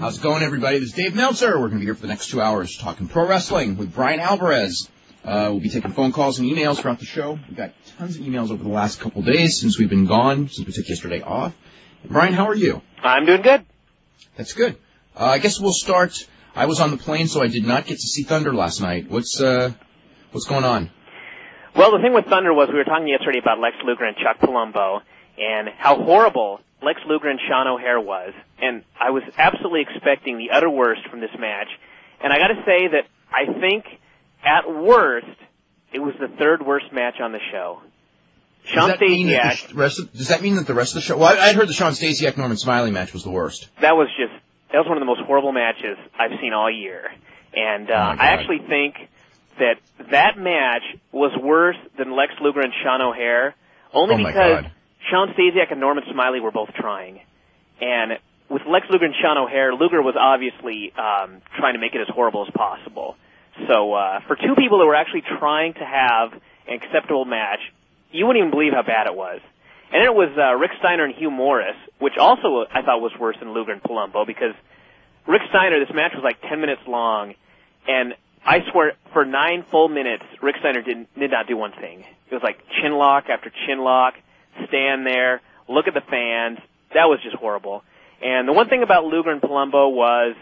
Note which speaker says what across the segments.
Speaker 1: How's it going, everybody? This is Dave Meltzer. We're going to be here for the next 2 hours talking pro wrestling with Brian Alvarez. We'll be taking phone calls and emails throughout the show. We've got tons of emails over the last couple of days since we've been gone, since we took yesterday off. Brian, how are you?
Speaker 2: I'm doing good.
Speaker 1: That's good. I guess we'll start. I was on the plane, so I did not get to see Thunder last night. What's going on?
Speaker 2: Well, the thing with Thunder was we were talking yesterday about Lex Luger and Chuck Palumbo and how horrible Lex Luger and Sean O'Haire was. And I was absolutely expecting the utter worst from this match. And I got to say that I think, at worst, it was the third worst match on the show. Sean Stasiak.
Speaker 1: Does that mean that the rest of the show? Well, I heard the Sean Stasiak Norman Smiley match was the worst.
Speaker 2: That was one of the most horrible matches I've seen all year. And I actually think that match was worse than Lex Luger and Sean O'Haire, only because Sean Stasiak and Norman Smiley were both trying. And with Lex Luger and Sean O'Haire, Luger was obviously trying to make it as horrible as possible. So for two people that were actually trying to have an acceptable match, you wouldn't even believe how bad it was. And then it was Rick Steiner and Hugh Morris, which also I thought was worse than Luger and Palumbo, because Rick Steiner, this match was like 10 minutes long, and I swear, for 9 full minutes, Rick Steiner did not do one thing. It was like chin lock after chin lock, stand there, look at the fans. That was just horrible. And the one thing about Luger and Palumbo was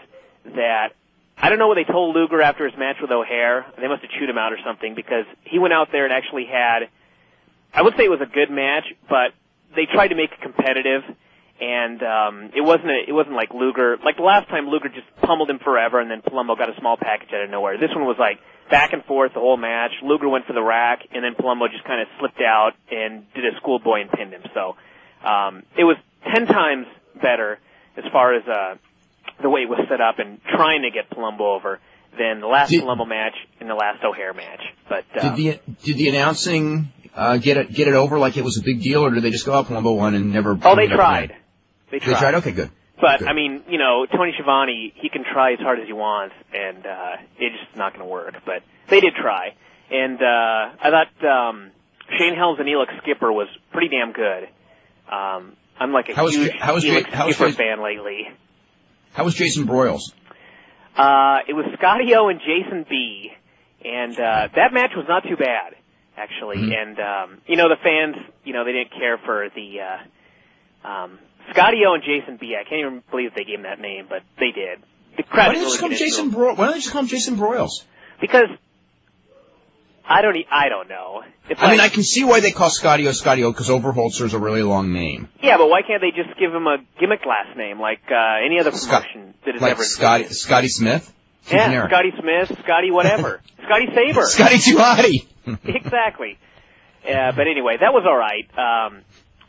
Speaker 2: that I don't know what they told Luger after his match with O'Haire. They must have chewed him out or something, because he went out there and actually had, I would say it was a good match, but they tried to make it competitive, and it wasn't like Luger. Like the last time, Luger just pummeled him forever, and then Palumbo got a small package out of nowhere. This one was like back and forth the whole match. Luger went for the rack, and then Palumbo just kind of slipped out and did a schoolboy and pinned him. So it was 10 times better as far as the way it was set up and trying to get Palumbo over than the last Palumbo match and the last O'Haire match. But
Speaker 1: did the announcing get it over like it was a big deal, or did they just go out Palumbo won and never?
Speaker 2: Oh, they tried. They tried.
Speaker 1: Okay, good.
Speaker 2: But
Speaker 1: good.
Speaker 2: I mean, you know, Tony Schiavone, he can try as hard as he wants, and it's just not going to work. But they did try, and I thought Shane Helms and Elix Skipper was pretty damn good. I'm like a huge Elix Skipper fan lately.
Speaker 1: How was Jason Broyles?
Speaker 2: It was Scotty O and Jason B, and that match was not too bad, actually. Mm-hmm. And you know, the fans, you know, they didn't care for the Scotty O and Jason B. I can't even believe they gave him that name, but they did. The crowd
Speaker 1: Why don't they just call him Jason Broyles?
Speaker 2: Because I don't know.
Speaker 1: I mean, I can see why they call Scotty O because Overholzer's a really long name.
Speaker 2: Yeah, but why can't they just give him a gimmick last name like any other promotion that has ever existed?
Speaker 1: Scotty Smith?
Speaker 2: Yeah, generic. Scotty Smith, Scotty whatever. Scotty Saber.
Speaker 1: Scotty Too Hotty.
Speaker 2: Exactly. But anyway, that was all right.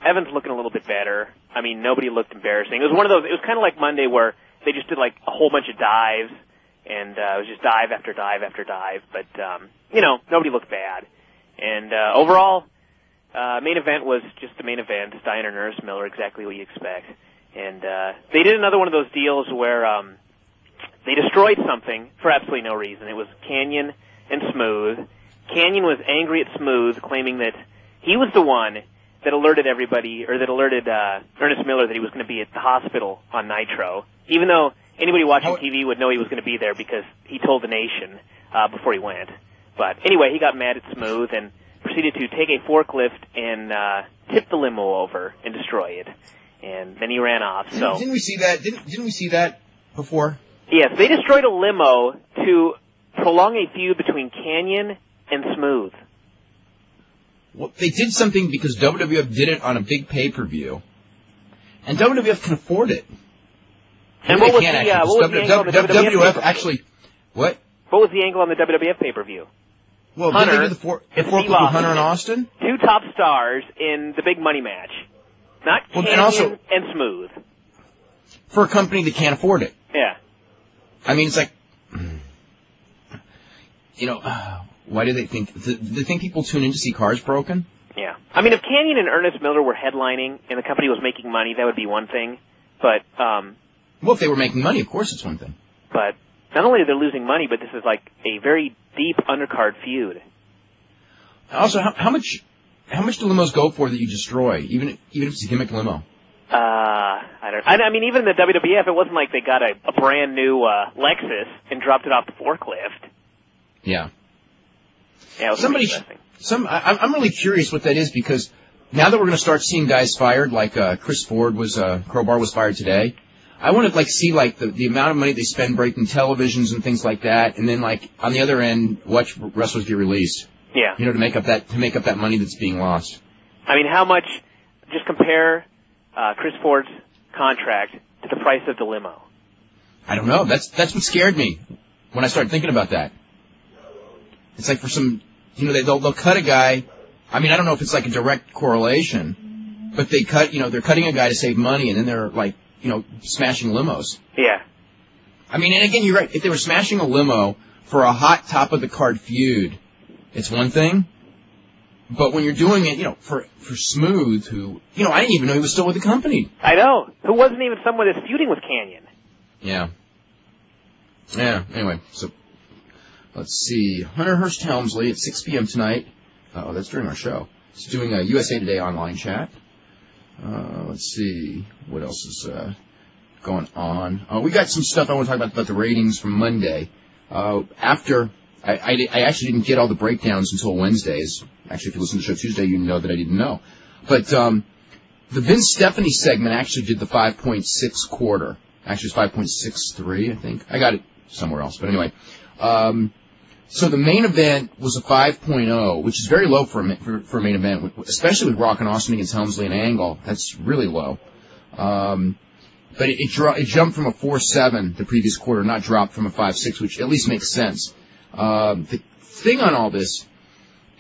Speaker 2: Evans looking a little bit better. I mean, nobody looked embarrassing. It was one of those, it was kind of like Monday where they just did like a whole bunch of dives, and it was just dive after dive after dive, but, you know, nobody looked bad. And overall, main event was just the main event, Steiner, Nurse, Miller, exactly what you expect. And they did another one of those deals where they destroyed something for absolutely no reason. It was Kanyon and Smooth. Kanyon was angry at Smooth, claiming that he was the one that alerted everybody, or that alerted Ernest Miller that he was going to be at the hospital on Nitro, even though anybody watching TV would know he was going to be there because he told the nation before he went. But anyway, he got mad at Smooth and proceeded to take a forklift and tip the limo over and destroy it. And then he ran off. So
Speaker 1: didn't we see that? Didn't we see that before?
Speaker 2: Yes, they destroyed a limo to prolong a feud between Kanyon and Smooth.
Speaker 1: Well, they did something because WWF did it on a big pay-per-view, and WWF can afford it.
Speaker 2: And what was the angle on the WWF
Speaker 1: actually, what?
Speaker 2: What was the angle on the WWF pay-per-view?
Speaker 1: Well, Hunter, did they do the forklift with Hunter and Austin?
Speaker 2: Two top stars in the big money match. Not Kanyon and Smooth.
Speaker 1: For a company that can't afford it.
Speaker 2: Yeah.
Speaker 1: I mean, it's like, you know, why do they think, do they think people tune in to see cars broken?
Speaker 2: Yeah. I mean, if Kanyon and Ernest Miller were headlining and the company was making money, that would be one thing. But,
Speaker 1: well, if they were making money, of course it's one thing. But
Speaker 2: not only are they losing money, but this is like a very deep undercard feud.
Speaker 1: Also, how much do limos go for that you destroy, even if it's a gimmick limo?
Speaker 2: I matter. I mean, even in the WWF, it wasn't like they got a brand new Lexus and dropped it off the forklift.
Speaker 1: Yeah.
Speaker 2: Yeah, it was interesting.
Speaker 1: I'm really curious what that is, because now that we're going to start seeing guys fired, like Chris Ford Crowbar was fired today. I want to see the amount of money they spend breaking televisions and things like that, and then on the other end, watch wrestlers get released.
Speaker 2: Yeah.
Speaker 1: To make up that money that's being lost.
Speaker 2: I mean, how much? Just compare Chris Ford's contract to the price of the limo.
Speaker 1: I don't know. That's what scared me when I started thinking about that. It's like for some, they'll cut a guy. I mean, I don't know if it's like a direct correlation, but they're cutting a guy to save money, and then they're smashing limos.
Speaker 2: Yeah.
Speaker 1: I mean, and again, you're right. If they were smashing a limo for a hot top of the card feud, it's one thing. But when you're doing it, for Smooth, who, I didn't even know he was still with the company.
Speaker 2: I know. Who wasn't even someone that's feuding with Canyon.
Speaker 1: Yeah. Yeah, anyway, so let's see. Hunter Hearst Helmsley at 6 p.m. tonight. Oh, that's during our show. He's doing a USA Today online chat. Let's see. What else is going on? We got some stuff I want to talk about the ratings from Monday. After... I actually didn't get all the breakdowns until Wednesdays. Actually, if you listen to the show Tuesday, you know that I didn't know. But the Vince Stephanie segment actually did the 5.6 quarter. Actually, it's 5.63, I think. I got it somewhere else. But anyway. So the main event was a 5.0, which is very low for a main event, especially with Rock and Austin against Helmsley and Angle. That's really low. But it jumped from a 4.7 the previous quarter, not dropped from a 5.6, which at least makes sense. The thing on all this,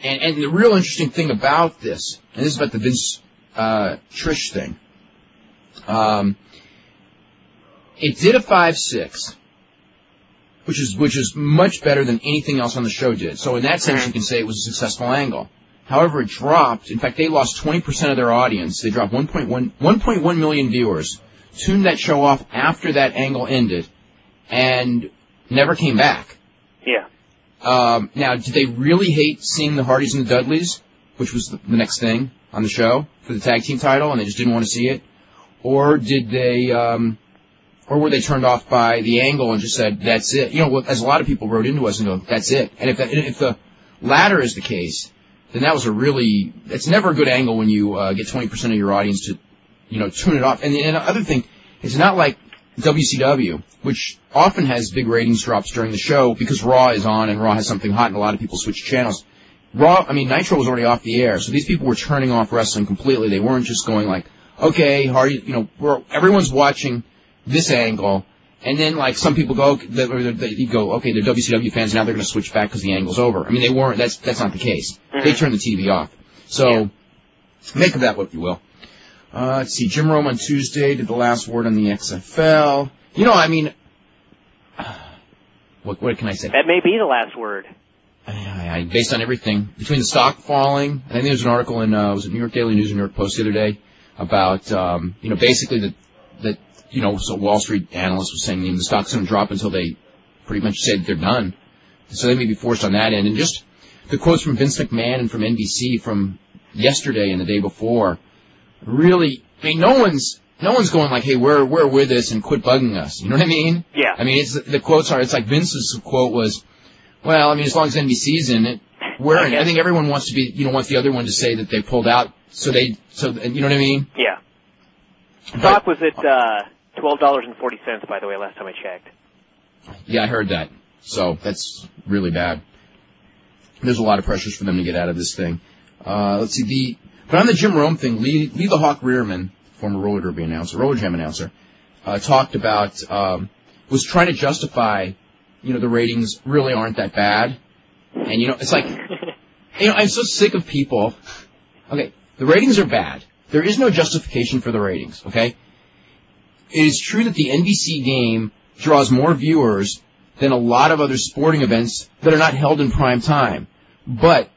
Speaker 1: and the real interesting thing about this, and this is about the Vince Trish thing, it did a 5.6, which is much better than anything else on the show did. So in that sense, you can say it was a successful angle. However, it dropped. In fact, they lost 20% of their audience. They dropped 1.1 million viewers, tuned that show off after that angle ended, and never came back.
Speaker 2: Yeah.
Speaker 1: Now, did they really hate seeing the Hardys and the Dudleys, which was the next thing on the show for the tag team title, and they just didn't want to see it? Or did they, or were they turned off by the angle and just said, that's it? As a lot of people wrote into us and go, that's it. And if the latter is the case, then that's never a good angle when you, get 20% of your audience to, tune it off. And the other thing, it's not like WCW, which often has big ratings drops during the show because Raw is on and Raw has something hot and a lot of people switch channels. Nitro was already off the air, so these people were turning off wrestling completely. They weren't just going like, okay, Hardy, everyone's watching this angle, and then some people go, okay, they're WCW fans, now they're going to switch back because the angle's over. I mean, they weren't, that's not the case. Mm-hmm. They turned the TV off. So, make of that what you will. Let's see, Jim Rome on Tuesday did the last word on the XFL. What can I say?
Speaker 2: That may be the last word.
Speaker 1: Based on everything, between the stock falling, I think there was an article in, was it New York Daily News or New York Post the other day, about, basically so Wall Street analysts were saying the stock's going to drop until they pretty much said they're done. So they may be forced on that end. And just the quotes from Vince McMahon and from NBC from yesterday and the day before, really, no one's going like, hey, we're with us and quit bugging us. You know what I mean?
Speaker 2: Yeah.
Speaker 1: The quotes are, it's like Vince's quote was, well, as long as NBC's in it, we're in it. I think everyone wants to be, wants the other one to say that they pulled out, so you know what I mean?
Speaker 2: Yeah. Stock was at, $12.40, by the way, last time I checked.
Speaker 1: Yeah, I heard that. So that's really bad. There's a lot of pressures for them to get out of this thing. Let's see, but on the Jim Rome thing, Lee the Hawk Rearman, former roller derby announcer, roller jam announcer, talked about, was trying to justify, the ratings really aren't that bad. And, it's like, I'm so sick of people. Okay, the ratings are bad. There is no justification for the ratings, okay? It is true that the NBC game draws more viewers than a lot of other sporting events that are not held in prime time. But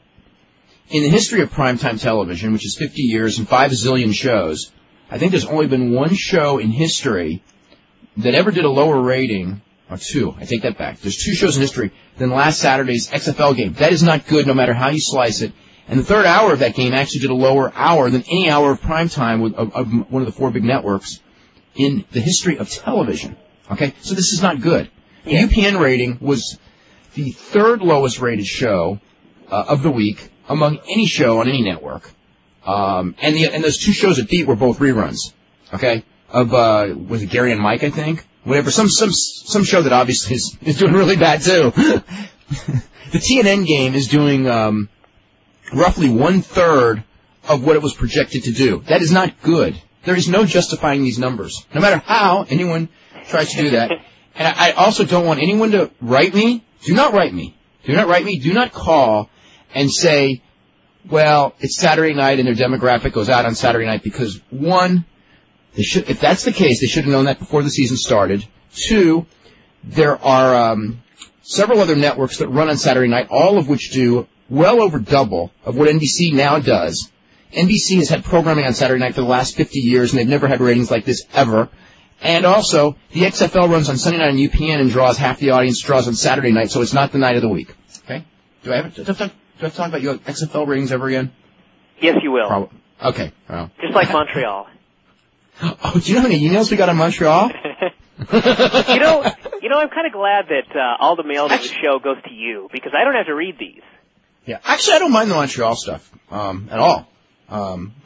Speaker 1: in the history of primetime television, which is 50 years and 5 zillion shows, I think there's only been one show in history that ever did a lower rating, or two, I take that back. There's 2 shows in history than last Saturday's XFL game. That is not good no matter how you slice it. And the third hour of that game actually did a lower hour than any hour of primetime of one of the 4 big networks in the history of television. Okay? So this is not good. The
Speaker 2: Yeah.
Speaker 1: UPN rating was the third lowest rated show of the week among any show on any network. And those two shows it beat were both reruns. Okay? Of, was it Gary and Mike, I think? Whatever. Some show that obviously is doing really bad too. The TNN game is doing, roughly 1/3 of what it was projected to do. That is not good. There is no justifying these numbers. No matter how anyone tries to do that. And I also don't want anyone to write me. Do not write me. Do not write me. Do not call and say, well, it's Saturday night and their demographic goes out on Saturday night because, one, if that's the case, they should have known that before the season started. Two, there are several other networks that run on Saturday night, all of which do well over double of what NBC now does. NBC has had programming on Saturday night for the last 50 years, and they've never had ratings like this ever. And also, the XFL runs on Sunday night on UPN and draws half the audience draws on Saturday night, so it's not the night of the week. Okay? Do I have to talk about your XFL ratings ever again?
Speaker 2: Yes, you will.
Speaker 1: Probably. Okay. Well.
Speaker 2: Just like Montreal.
Speaker 1: Oh, do you know how many emails we got on Montreal?
Speaker 2: You know, I'm kind of glad that all the mail to the show goes to you because I don't have to read these.
Speaker 1: Yeah, actually, I don't mind the Montreal stuff at all.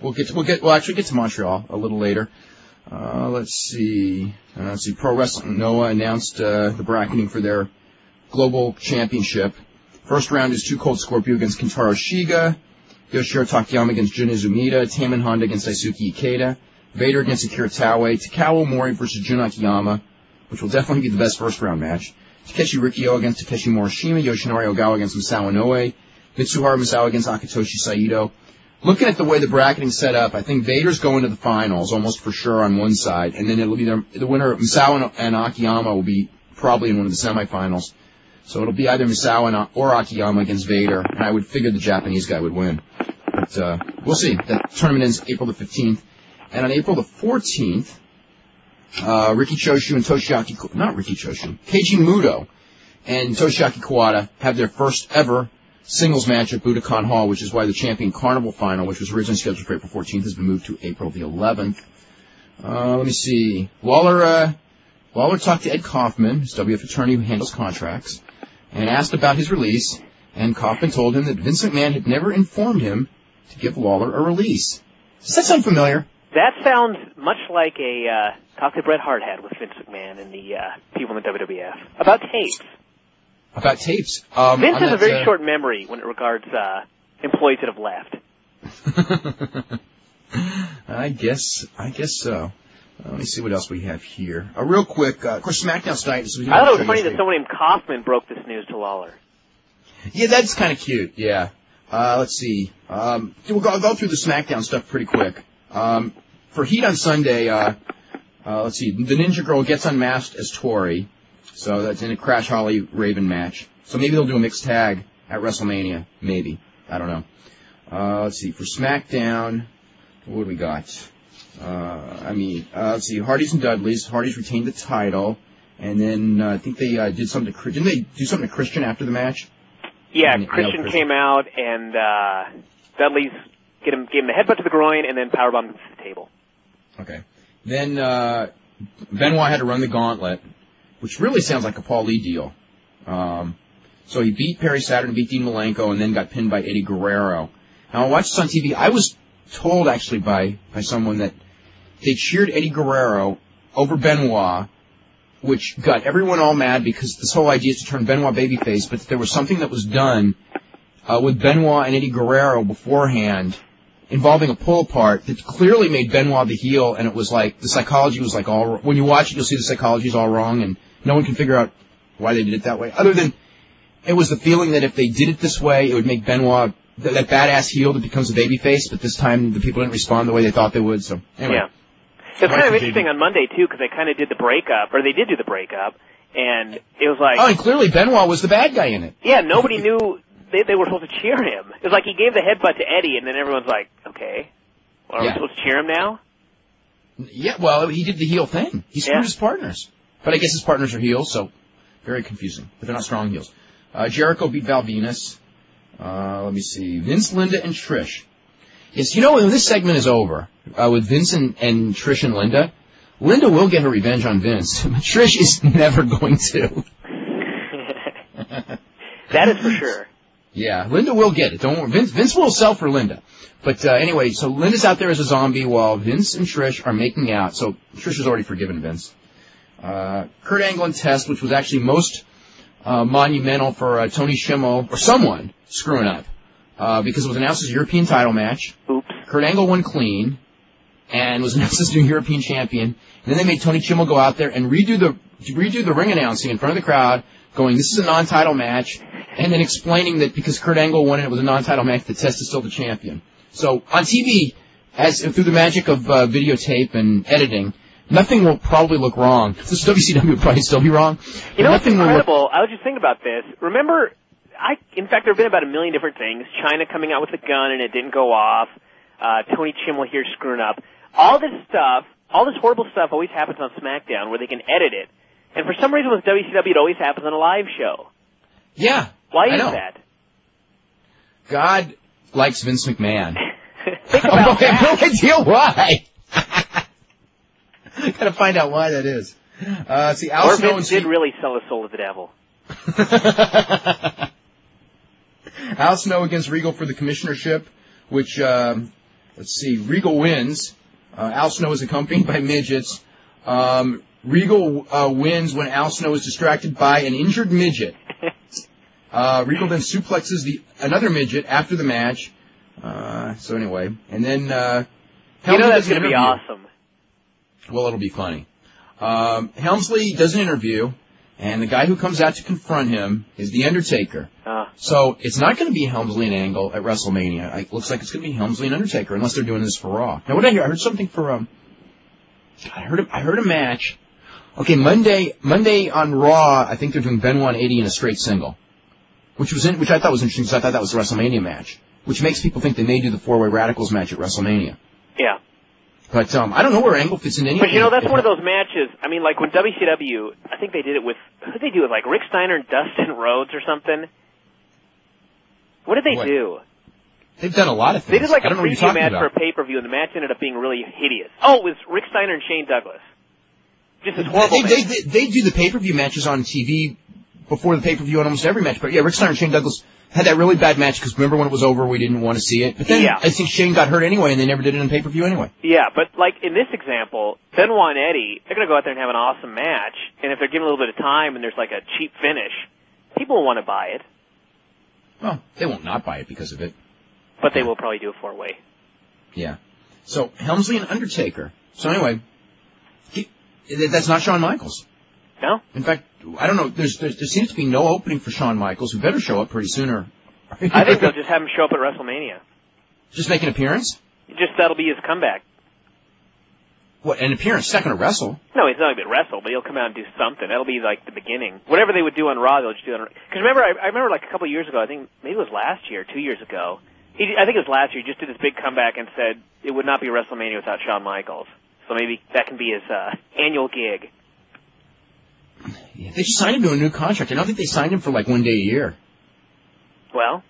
Speaker 1: We'll actually get to Montreal a little later. Let's see. Pro Wrestling Noah announced the bracketing for their global championship. First round is Too Cold Scorpio against Kentaro Shiga, Yoshihiro Takayama against Jun Izumida, Taman Honda against Daisuke Ikeda, Vader against Akira Taue, Takao Mori versus Jun Akiyama, which will definitely be the best first round match, Takeshi Rikio against Takeshi Morishima, Yoshinari Ogawa against Misawa Noe, Mitsuharu Misawa against Akitoshi Saito. Looking at the way the bracketing's set up, I think Vader's going to the finals almost for sure on one side, and then it'll be the winner, Misawa and Akiyama will be probably in one of the semifinals. So it'll be either Misawa or Akiyama against Vader, and I would figure the Japanese guy would win. But we'll see. That tournament ends April the 15th. And on April the 14th, Keiji Muto and Toshiaki Kawada have their first ever singles match at Budokan Hall, which is why the Champion Carnival final, which was originally scheduled for April 14th, has been moved to April the 11th. Let me see. Lawler talked to Ed Kaufman, his WF attorney who handles contracts, and asked about his release, and Kaufman told him that Vince McMahon had never informed him to give Lawler a release. Does that sound familiar?
Speaker 2: That sounds much like a talk that Bret Hart had with Vince McMahon and the people in the WWF. About tapes.
Speaker 1: About tapes.
Speaker 2: Vince has a very short memory when it regards employees that have left.
Speaker 1: I guess so. Let me see what else we have here. Real quick, of course, SmackDown tonight.
Speaker 2: I thought it was funny that someone named Kaufman broke this news to Lawler.
Speaker 1: Yeah, that's kind of cute, yeah. Let's see. I'll go through the SmackDown stuff pretty quick. For Heat on Sunday, let's see. The Ninja Girl gets unmasked as Tori. So that's in a Crash Holly Raven match. So maybe they'll do a mixed tag at WrestleMania. Maybe. I don't know. Let's see. For SmackDown, what do we got? Let's see. Hardys and Dudleys. Hardys retained the title. And then I think they did something to... Didn't they do something to Christian after the match?
Speaker 2: Yeah, Christian came out and Dudleys gave him the headbutt to the groin and then powerbombed him to the table. Okay.
Speaker 1: Then Benoit had to run the gauntlet, which really sounds like a Paul Lee deal. So he beat Perry Saturn, beat Dean Malenko, and then got pinned by Eddie Guerrero. Now, I watched this on TV. I was told, actually, by someone that they cheered Eddie Guerrero over Benoit, which got everyone all mad because this whole idea is to turn Benoit babyface, but there was something that was done with Benoit and Eddie Guerrero beforehand involving a pull-apart that clearly made Benoit the heel, and it was like, the psychology was like all... When you watch it, you'll see the psychology is all wrong, and no one can figure out why they did it that way, other than it was the feeling that if they did it this way, it would make Benoit that badass heel that becomes a babyface, but this time the people didn't respond the way they thought they would, so anyway.
Speaker 2: Yeah. It's kind of interesting on Monday, too, because they kind of did the breakup, or they did do the breakup, and it was like...
Speaker 1: Oh, and clearly Benoit was the bad guy in it.
Speaker 2: Yeah, nobody knew they were supposed to cheer him. It was like he gave the headbutt to Eddie, and then everyone's like, okay, well, are we supposed to cheer him now?
Speaker 1: Yeah, well, he did the heel thing. He screwed his partners. But I guess his partners are heels, so very confusing. But they're not strong heels. Jericho beat Val Venus. Let me see. Vince, Linda, and Trish. Yes, when this segment is over, with Vince and Trish and Linda, Linda will get her revenge on Vince. Trish is never going to.
Speaker 2: That is for sure.
Speaker 1: Yeah, Linda will get it. Don't worry. Vince will sell for Linda. But anyway, so Linda's out there as a zombie while Vince and Trish are making out. So Trish has already forgiven Vince. Kurt Angle and Test, which was actually most monumental for Tony Schimmel or someone screwing up because it was announced as a European title match.
Speaker 2: Oops.
Speaker 1: Kurt Angle won clean and was announced as new European champion. And then they made Tony Schimmel go out there and redo the ring announcing in front of the crowd, going, "This is a non-title match," and then explaining that because Kurt Angle won it was a non-title match, that Test is still the champion. So on TV, through the magic of videotape and editing, nothing will probably look wrong. This WCW will probably still be wrong.
Speaker 2: You know what's incredible? I was just thinking about this. Remember, in fact, there have been about a million different things. China coming out with a gun and it didn't go off. Tony Schimmel here screwing up. All this stuff, all this horrible stuff always happens on SmackDown where they can edit it. And for some reason with WCW, it always happens on a live show.
Speaker 1: Yeah.
Speaker 2: Why is that?
Speaker 1: God likes Vince McMahon.
Speaker 2: Think about that.
Speaker 1: I have no idea why. Gotta find out why that is. See, Al Snow
Speaker 2: Vince did really sell his soul to the devil.
Speaker 1: Al Snow against Regal for the commissionership, which, Regal wins. Al Snow is accompanied by midgets. Regal wins when Al Snow is distracted by an injured midget. Regal then suplexes another midget after the match. So anyway, and then
Speaker 2: that's going to be awesome.
Speaker 1: Well, it'll be funny. Helmsley does an interview, and the guy who comes out to confront him is The Undertaker. So it's not going to be Helmsley and Angle at WrestleMania. It looks like it's going to be Helmsley and Undertaker, unless they're doing this for Raw. Now, what did I hear? I heard something for I heard a match. Okay, Monday on Raw, I think they're doing Benoit and Eddie in a straight single, which I thought was interesting because I thought that was the WrestleMania match, which makes people think they may do the four-way Radicals match at WrestleMania.
Speaker 2: Yeah.
Speaker 1: But I don't know where Angle fits in anything.
Speaker 2: But that's one of those matches. I mean, like when WCW, I think they did it with, who did they do it? Like Rick Steiner and Dustin Rhodes or something? What did they do?
Speaker 1: They've done a lot of things.
Speaker 2: They did like a preview match for a pay-per-view, and the match ended up being really hideous. Oh, it was Rick Steiner and Shane Douglas. Just this horrible match.
Speaker 1: They do the pay-per-view matches on TV before the pay-per-view on almost every match. But yeah, Rick Steiner and Shane Douglas had that really bad match because remember when it was over, we didn't want to see it. But then I think Shane got hurt anyway, and they never did it on pay-per-view anyway.
Speaker 2: Yeah, but like in this example, Benoit and Eddie, they're going to go out there and have an awesome match. And if they're given a little bit of time and there's like a cheap finish, people will want to buy it.
Speaker 1: Well, they won't not buy it because of it.
Speaker 2: But they will probably do a four-way.
Speaker 1: Yeah. So Helmsley and Undertaker. So anyway, that's not Shawn Michaels.
Speaker 2: No?
Speaker 1: In fact, I don't know. There seems to be no opening for Shawn Michaels, who better show up pretty soon.
Speaker 2: I think they'll just have him show up at WrestleMania.
Speaker 1: Just make an appearance?
Speaker 2: That'll be his comeback.
Speaker 1: What, an appearance? He's not going to wrestle.
Speaker 2: No, he's not going to wrestle, but he'll come out and do something. That'll be like the beginning. Whatever they would do on Raw, they'll just do it on Raw. Because remember, I remember like a couple of years ago, I think maybe it was last year, 2 years ago. I think it was last year, he just did this big comeback and said it would not be WrestleMania without Shawn Michaels. So maybe that can be his annual gig.
Speaker 1: Yeah, they just signed him to a new contract. I don't think they signed him for like 1 day a year.
Speaker 2: Well,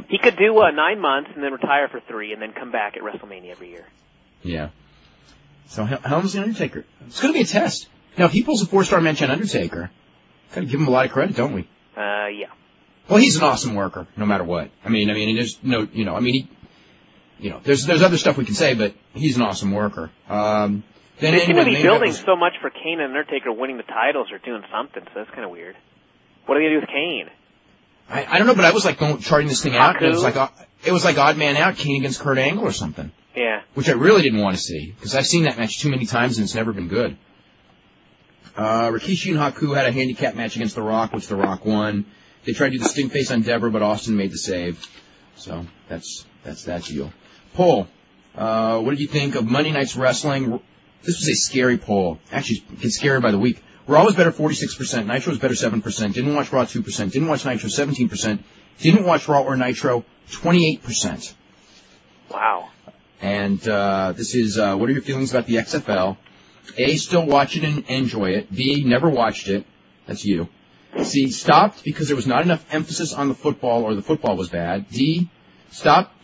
Speaker 2: he could do 9 months and then retire for 3 and then come back at WrestleMania every year.
Speaker 1: Yeah. So Helmsley and Undertaker. It's going to be a test. Now, if he pulls a 4-star match on Undertaker, got to give him a lot of credit, don't we?
Speaker 2: Yeah.
Speaker 1: Well, he's an awesome worker, no matter what. I mean, there's no, there's other stuff we can say, but he's an awesome worker.
Speaker 2: They seem to be building so much for Kane and Undertaker winning the titles or doing something, so that's kind of weird. What are they going to do with Kane?
Speaker 1: I don't know, but I was like charting this thing out. It was like Odd Man Out, Kane against Kurt Angle or something.
Speaker 2: Yeah.
Speaker 1: Which I really didn't want to see, because I've seen that match too many times and it's never been good. Rikishi and Haku had a handicap match against The Rock, which The Rock won. They tried to do the stink face on Deborah, but Austin made the save. So that's that deal. Poll. What did you think of Monday Night's Wrestling? This was a scary poll. Actually, it gets scarier by the week. Raw was better 46%. Nitro was better 7%. Didn't watch Raw 2%. Didn't watch Nitro 17%. Didn't watch Raw or Nitro 28%.
Speaker 2: Wow.
Speaker 1: And this is, what are your feelings about the XFL? A, still watch it and enjoy it. B, never watched it. That's you. C, stopped because there was not enough emphasis on the football or the football was bad. D, stopped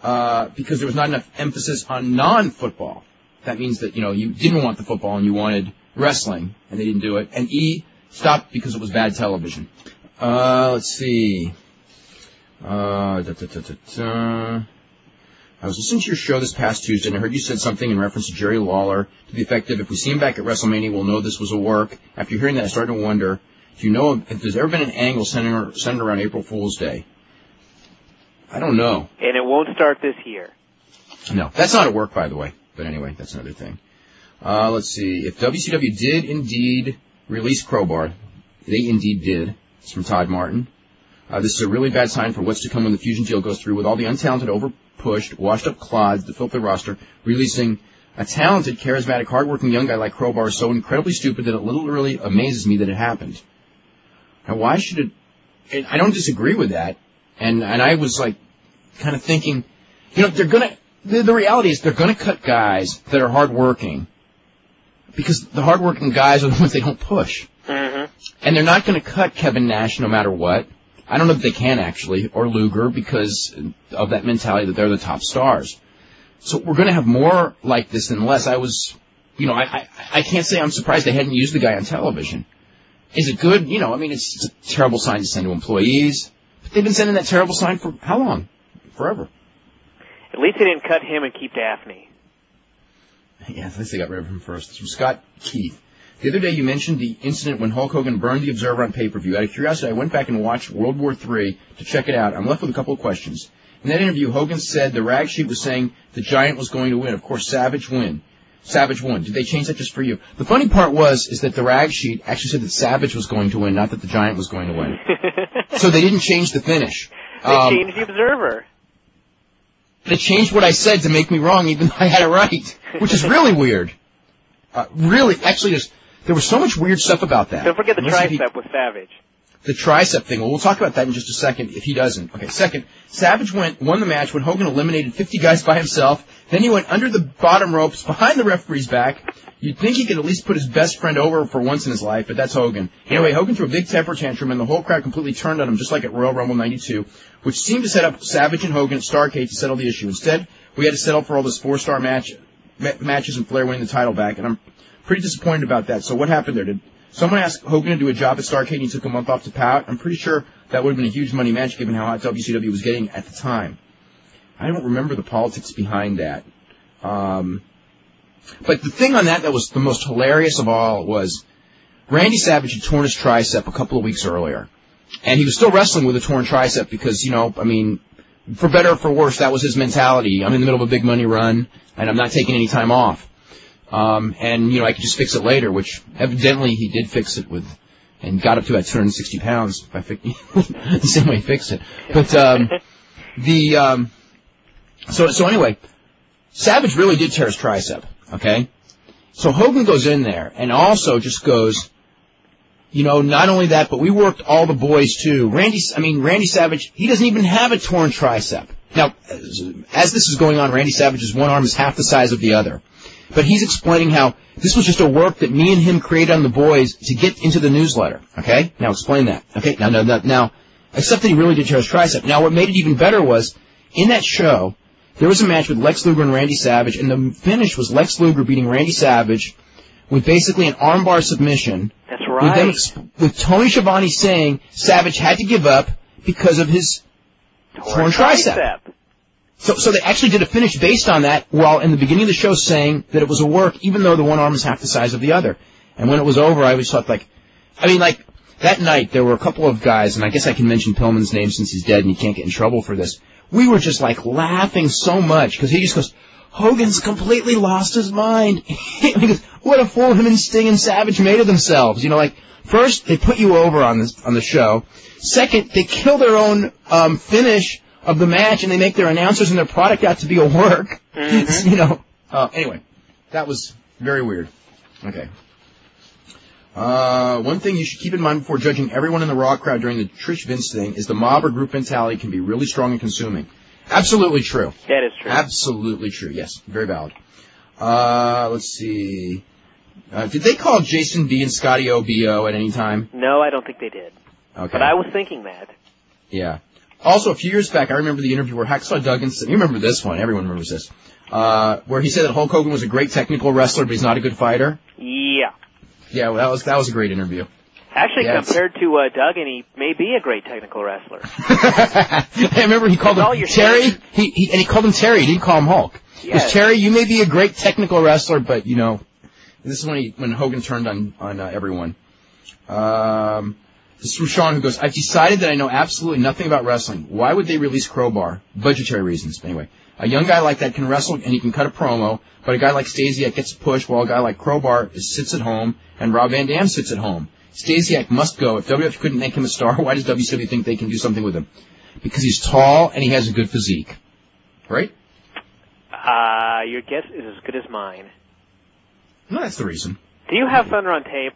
Speaker 1: because there was not enough emphasis on non-football. that means that, you didn't want the football and you wanted wrestling, and they didn't do it. And E, stopped because it was bad television. Let's see. I was listening to your show this past Tuesday, and I heard you said something in reference to Jerry Lawler to the effect of, if we see him back at WrestleMania, we'll know this was a work. After hearing that, I started to wonder, do you know if there's ever been an angle centered around April Fool's Day? I don't know.
Speaker 2: And it won't start this year.
Speaker 1: No, that's not a work, by the way. But anyway, that's another thing. Let's see. If WCW did indeed release Crowbar, they indeed did. It's from Todd Martin. This is a really bad sign for what's to come when the Fusion deal goes through, with all the untalented, overpushed, washed-up clods that fill the roster. Releasing a talented, charismatic, hard-working young guy like Crowbar is so incredibly stupid that it literally amazes me that it happened. Now, why should it... I don't disagree with that. And I was, kind of thinking, they're going to... The reality is they're going to cut guys that are hard-working, because the hard-working guys are the ones they don't push.
Speaker 2: Mm-hmm.
Speaker 1: And they're not going to cut Kevin Nash no matter what. I don't know if they can, actually, or Luger, because of that mentality that they're the top stars. So we're going to have more like this than less. I can't say I'm surprised they hadn't used the guy on television. Is it good? It's a terrible sign to send to employees. But they've been sending that terrible sign for how long? Forever.
Speaker 2: At least they didn't cut him and keep Daphne.
Speaker 1: Yeah, at least they got rid of him first. It's from Scott Keith. The other day you mentioned the incident when Hulk Hogan burned the Observer on pay-per-view. Out of curiosity, I went back and watched World War III to check it out. I'm left with a couple of questions. In that interview, Hogan said the rag sheet was saying the Giant was going to win. Of course, Savage won. Did they change that just for you? The funny part is that the rag sheet actually said that Savage was going to win, not that the Giant was going to win. So they didn't change the finish.
Speaker 2: They changed the Observer.
Speaker 1: They changed what I said to make me wrong, even though I had it right, which is really weird. There was so much weird stuff about that.
Speaker 2: Don't forget the tricep with Savage.
Speaker 1: The tricep thing. Well, we'll talk about that in just a second if he doesn't. Okay, second, Savage won the match when Hogan eliminated 50 guys by himself. Then he went under the bottom ropes behind the referee's back. You'd think he could at least put his best friend over for once in his life, but that's Hogan. Anyway, Hogan threw a big temper tantrum, and the whole crowd completely turned on him, just like at Royal Rumble 92, which seemed to set up Savage and Hogan at Starrcade to settle the issue. Instead, we had to settle for all this 4-star matches and Flair winning the title back, and I'm pretty disappointed about that. So what happened there? Did someone ask Hogan to do a job at Starrcade and he took a month off to pout? I'm pretty sure that would have been a huge money match given how hot WCW was getting at the time. I don't remember the politics behind that. But the thing on that was the most hilarious of all was Randy Savage had torn his tricep a couple of weeks earlier. And he was still wrestling with a torn tricep because, for better or for worse, that was his mentality. I'm in the middle of a big money run, and I'm not taking any time off. I could just fix it later, which evidently he did fix it and got up to about 260 pounds by the same way he fixed it. But, so anyway, Savage really did tear his tricep, okay? So Hogan goes in there and also just goes, not only that, but we worked all the boys too. Randy Savage, he doesn't even have a torn tricep. Now, as this is going on, Randy Savage's one arm is half the size of the other. But he's explaining how this was just a work that me and him created on the boys to get into the newsletter. Okay? Now explain that. Okay? Now, except that he really did tear his tricep. Now, what made it even better was, in that show, there was a match with Lex Luger and Randy Savage, and the finish was Lex Luger beating Randy Savage with basically an armbar submission.
Speaker 2: That's right.
Speaker 1: With Tony Schiavone saying Savage had to give up because of his torn tricep. So they actually did a finish based on that, while in the beginning of the show saying that it was a work, even though the one arm is half the size of the other. And when it was over, I always thought, that night, there were a couple of guys, and I guess I can mention Pillman's name since he's dead and he can't get in trouble for this. We were just, laughing so much, because he just goes, Hogan's completely lost his mind. He goes, what a fool him and Sting and Savage made of themselves. First, they put you over on the show. Second, they kill their own finish of the match, and they make their announcers and their product out to be a work. Mm-hmm. Anyway, that was very weird. Okay. One thing you should keep in mind before judging everyone in the Raw crowd during the Trish Vince thing is the mob or group mentality can be really strong and consuming. Absolutely true.
Speaker 2: That is true.
Speaker 1: Absolutely true. Yes, very valid. Let's see. Did they call Jason B and Scotty O B.O. at any time?
Speaker 2: No, I don't think they did.
Speaker 1: Okay.
Speaker 2: But I was thinking that.
Speaker 1: Yeah. Also, a few years back, I remember the interview where Hacksaw Duggan said, you remember this one, everyone remembers this. where he said that Hulk Hogan was a great technical wrestler, but he's not a good fighter.
Speaker 2: Yeah.
Speaker 1: Yeah, well, that was a great interview.
Speaker 2: Actually, compared to Duggan, he may be a great technical wrestler.
Speaker 1: I remember he called him Terry. He called him Terry. He didn't call him Hulk. Because Terry, you may be a great technical wrestler, but this is when Hogan turned on everyone. This is from Sean, who goes, I've decided that I know absolutely nothing about wrestling. Why would they release Crowbar? Budgetary reasons. Anyway, a young guy like that can wrestle and he can cut a promo, but a guy like Stasiak gets a push while a guy like Crowbar sits at home and Rob Van Dam sits at home. Stasiak must go. If WWF couldn't make him a star, why does WCW think they can do something with him? Because he's tall and he has a good physique. Right?
Speaker 2: Your guess is as good as mine.
Speaker 1: No, that's the reason.
Speaker 2: Do you have Thunder on tape?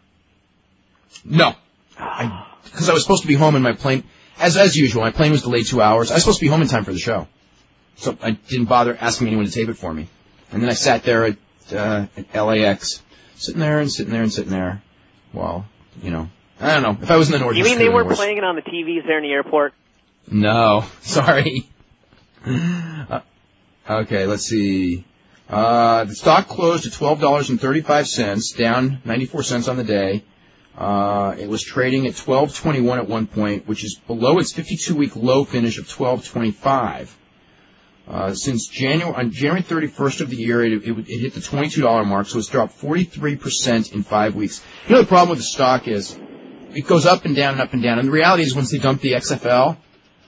Speaker 1: No. Because I was supposed to be home in my plane. As usual, my plane was delayed 2 hours. I was supposed to be home in time for the show. So I didn't bother asking anyone to tape it for me. And then I sat there at LAX, sitting there. Well, I don't know. If I was in the Northeast.
Speaker 2: You mean they weren't playing it on the TVs there in the airport?
Speaker 1: No. Sorry. Okay, let's see. The stock closed at $12.35, down 94 cents on the day. It was trading at $12.21 at one point, which is below its 52-week low finish of $12.25. Since on January 31st of the year, it hit the $22 mark, so it's dropped 43% in 5 weeks. The problem with the stock is it goes up and down and up and down. And the reality is once they dump the XFL,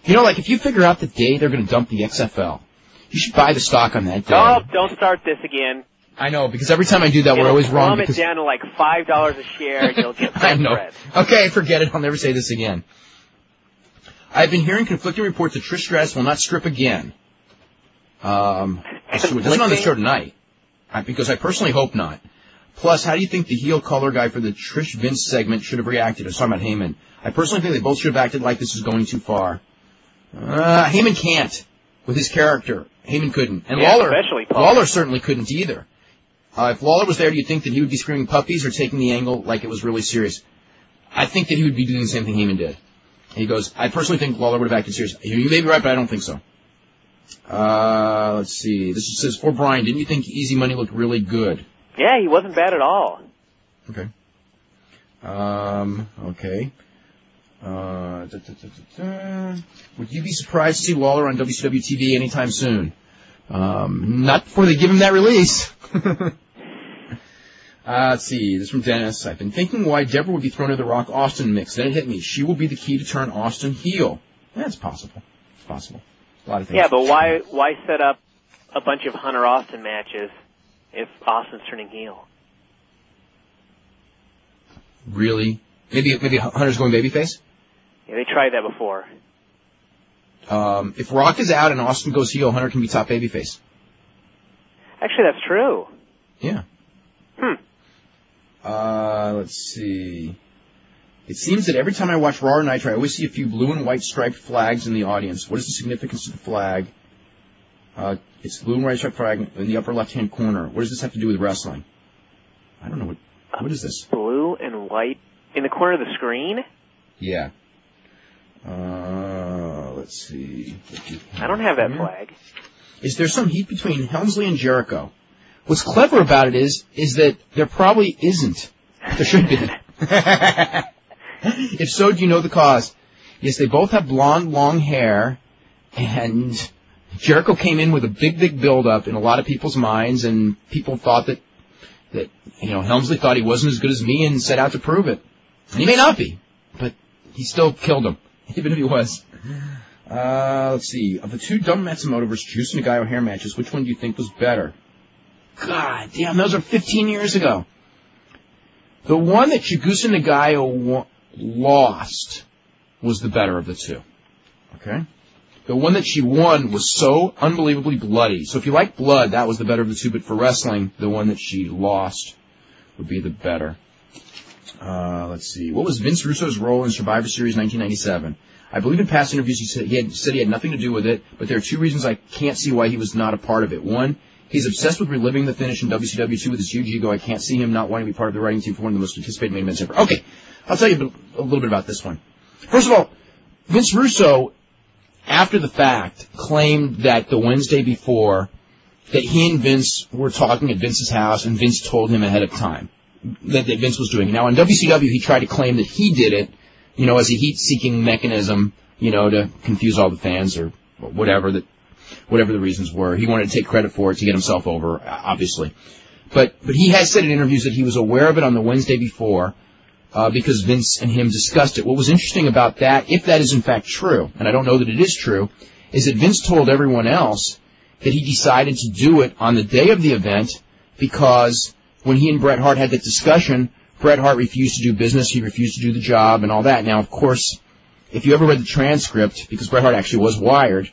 Speaker 1: if you figure out the day they're going to dump the XFL, you should buy the stock on that day.
Speaker 2: Oh, don't start this again.
Speaker 1: I know, because every time I do that, we're always wrong.
Speaker 2: Plummet down to like $5 a share, and you'll get
Speaker 1: I know.
Speaker 2: Bread.
Speaker 1: Okay, forget it. I'll never say this again. I've been hearing conflicting reports that Trish Stratus will not strip again. It doesn't on the show tonight, because I personally hope not. Plus, how do you think the heel color guy for the Trish Vince segment should have reacted? I was talking about Heyman. I personally think they both should have acted like this is going too far. Heyman can't with his character. Heyman couldn't. And Lawler certainly couldn't either. If Lawler was there, do you think that he would be screaming puppies or taking the angle like it was really serious? I think that he would be doing the same thing Heyman did. And he goes, I personally think Lawler would have acted serious. You may be right, but I don't think so. Let's see. This says, for Brian, didn't you think Easy Money looked really good?
Speaker 2: Yeah, he wasn't bad at all.
Speaker 1: Okay. Okay. Would you be surprised to see Lawler on WCW TV anytime soon? Not before they give him that release. Let's see. This is from Dennis. I've been thinking why Deborah would be thrown into the Rock Austin mix. Then it hit me. She will be the key to turn Austin heel. That's possible. It's possible. A lot of things.
Speaker 2: Yeah, but why set up a bunch of Hunter Austin matches if Austin's turning heel?
Speaker 1: Really? Maybe Hunter's going babyface?
Speaker 2: Yeah, they tried that before.
Speaker 1: If Rock is out and Austin goes heel, Hunter can be top babyface.
Speaker 2: Actually, that's true.
Speaker 1: Yeah. Let's see. It seems that every time I watch Raw or Nitro, I always see a few blue and white striped flags in the audience. What is the significance of the flag? It's blue and white striped flag in the upper left-hand corner. What does this have to do with wrestling? I don't know. What is this?
Speaker 2: Blue and white in the corner of the screen?
Speaker 1: Yeah. Let's see.
Speaker 2: I don't have that flag.
Speaker 1: Is there some heat between Helmsley and Jericho? What's clever about it is that there probably isn't. There should be. If so, do you know the cause? Yes, they both have blonde, long hair, and Jericho came in with a big build-up in a lot of people's minds, and people thought that Helmsley thought he wasn't as good as me and set out to prove it. And he may not be, but he still killed him, even if he was. Let's see. Of the two Dumb Matsumoto versus Juice and Nagayo hair matches, which one do you think was better? God damn, those are 15 years ago. The one that Chigusa Nagayo lost was the better of the two. Okay? The one that she won was so unbelievably bloody. So if you like blood, that was the better of the two. But for wrestling, the one that she lost would be the better. Let's see. What was Vince Russo's role in Survivor Series 1997? I believe in past interviews he said he had nothing to do with it, but there are two reasons I can't see why he was not a part of it. One, he's obsessed with reliving the finish in WCW 2 with his huge ego. I can't see him not wanting to be part of the writing team for one of the most anticipated main events ever. Okay, I'll tell you a little bit about this one. First of all, Vince Russo, after the fact, claimed that the Wednesday before, that he and Vince were talking at Vince's house, and Vince told him ahead of time that Vince was doing it. Now, on WCW, he tried to claim that he did it, as a heat-seeking mechanism, to confuse all the fans or whatever the reasons were. He wanted to take credit for it to get himself over, obviously. But he has said in interviews that he was aware of it on the Wednesday before because Vince and him discussed it. What was interesting about that, if that is in fact true, and I don't know that it is true, is that Vince told everyone else that he decided to do it on the day of the event because when he and Bret Hart had that discussion, Bret Hart refused to do business, he refused to do the job and all that. Now, of course, if you ever read the transcript, because Bret Hart actually was wired,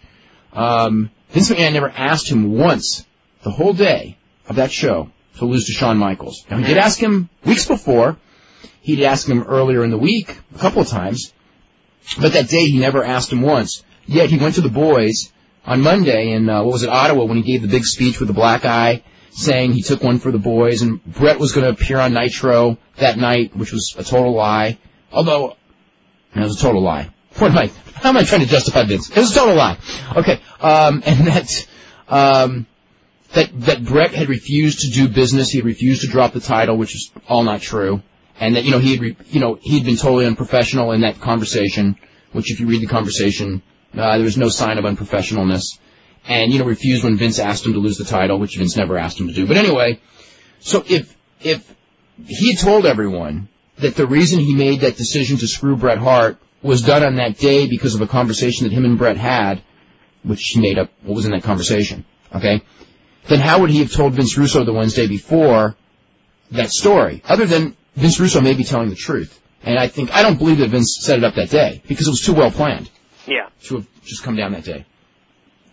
Speaker 1: Vince McMahon never asked him once the whole day of that show to lose to Shawn Michaels. Now, he did ask him weeks before. He'd asked him earlier in the week a couple of times. But that day, he never asked him once. Yet, he went to the boys on Monday in, Ottawa, when he gave the big speech with the black eye, saying he took one for the boys, and Bret was going to appear on Nitro that night, which was a total lie. Although, it was a total lie. How am I trying to justify Vince? It was a total lie. Okay, and that Bret had refused to do business, he had refused to drop the title, which is all not true, and that, he'd been totally unprofessional in that conversation, which if you read the conversation, there was no sign of unprofessionalness, and, refused when Vince asked him to lose the title, which Vince never asked him to do. But anyway, so if he had told everyone that the reason he made that decision to screw Bret Hart was done on that day because of a conversation that him and Bret had, which he made up what was in that conversation, okay, then how would he have told Vince Russo the Wednesday before that story? Other than Vince Russo may be telling the truth. And I don't believe that Vince set it up that day because it was too well planned.
Speaker 2: Yeah.
Speaker 1: To have just come down that day.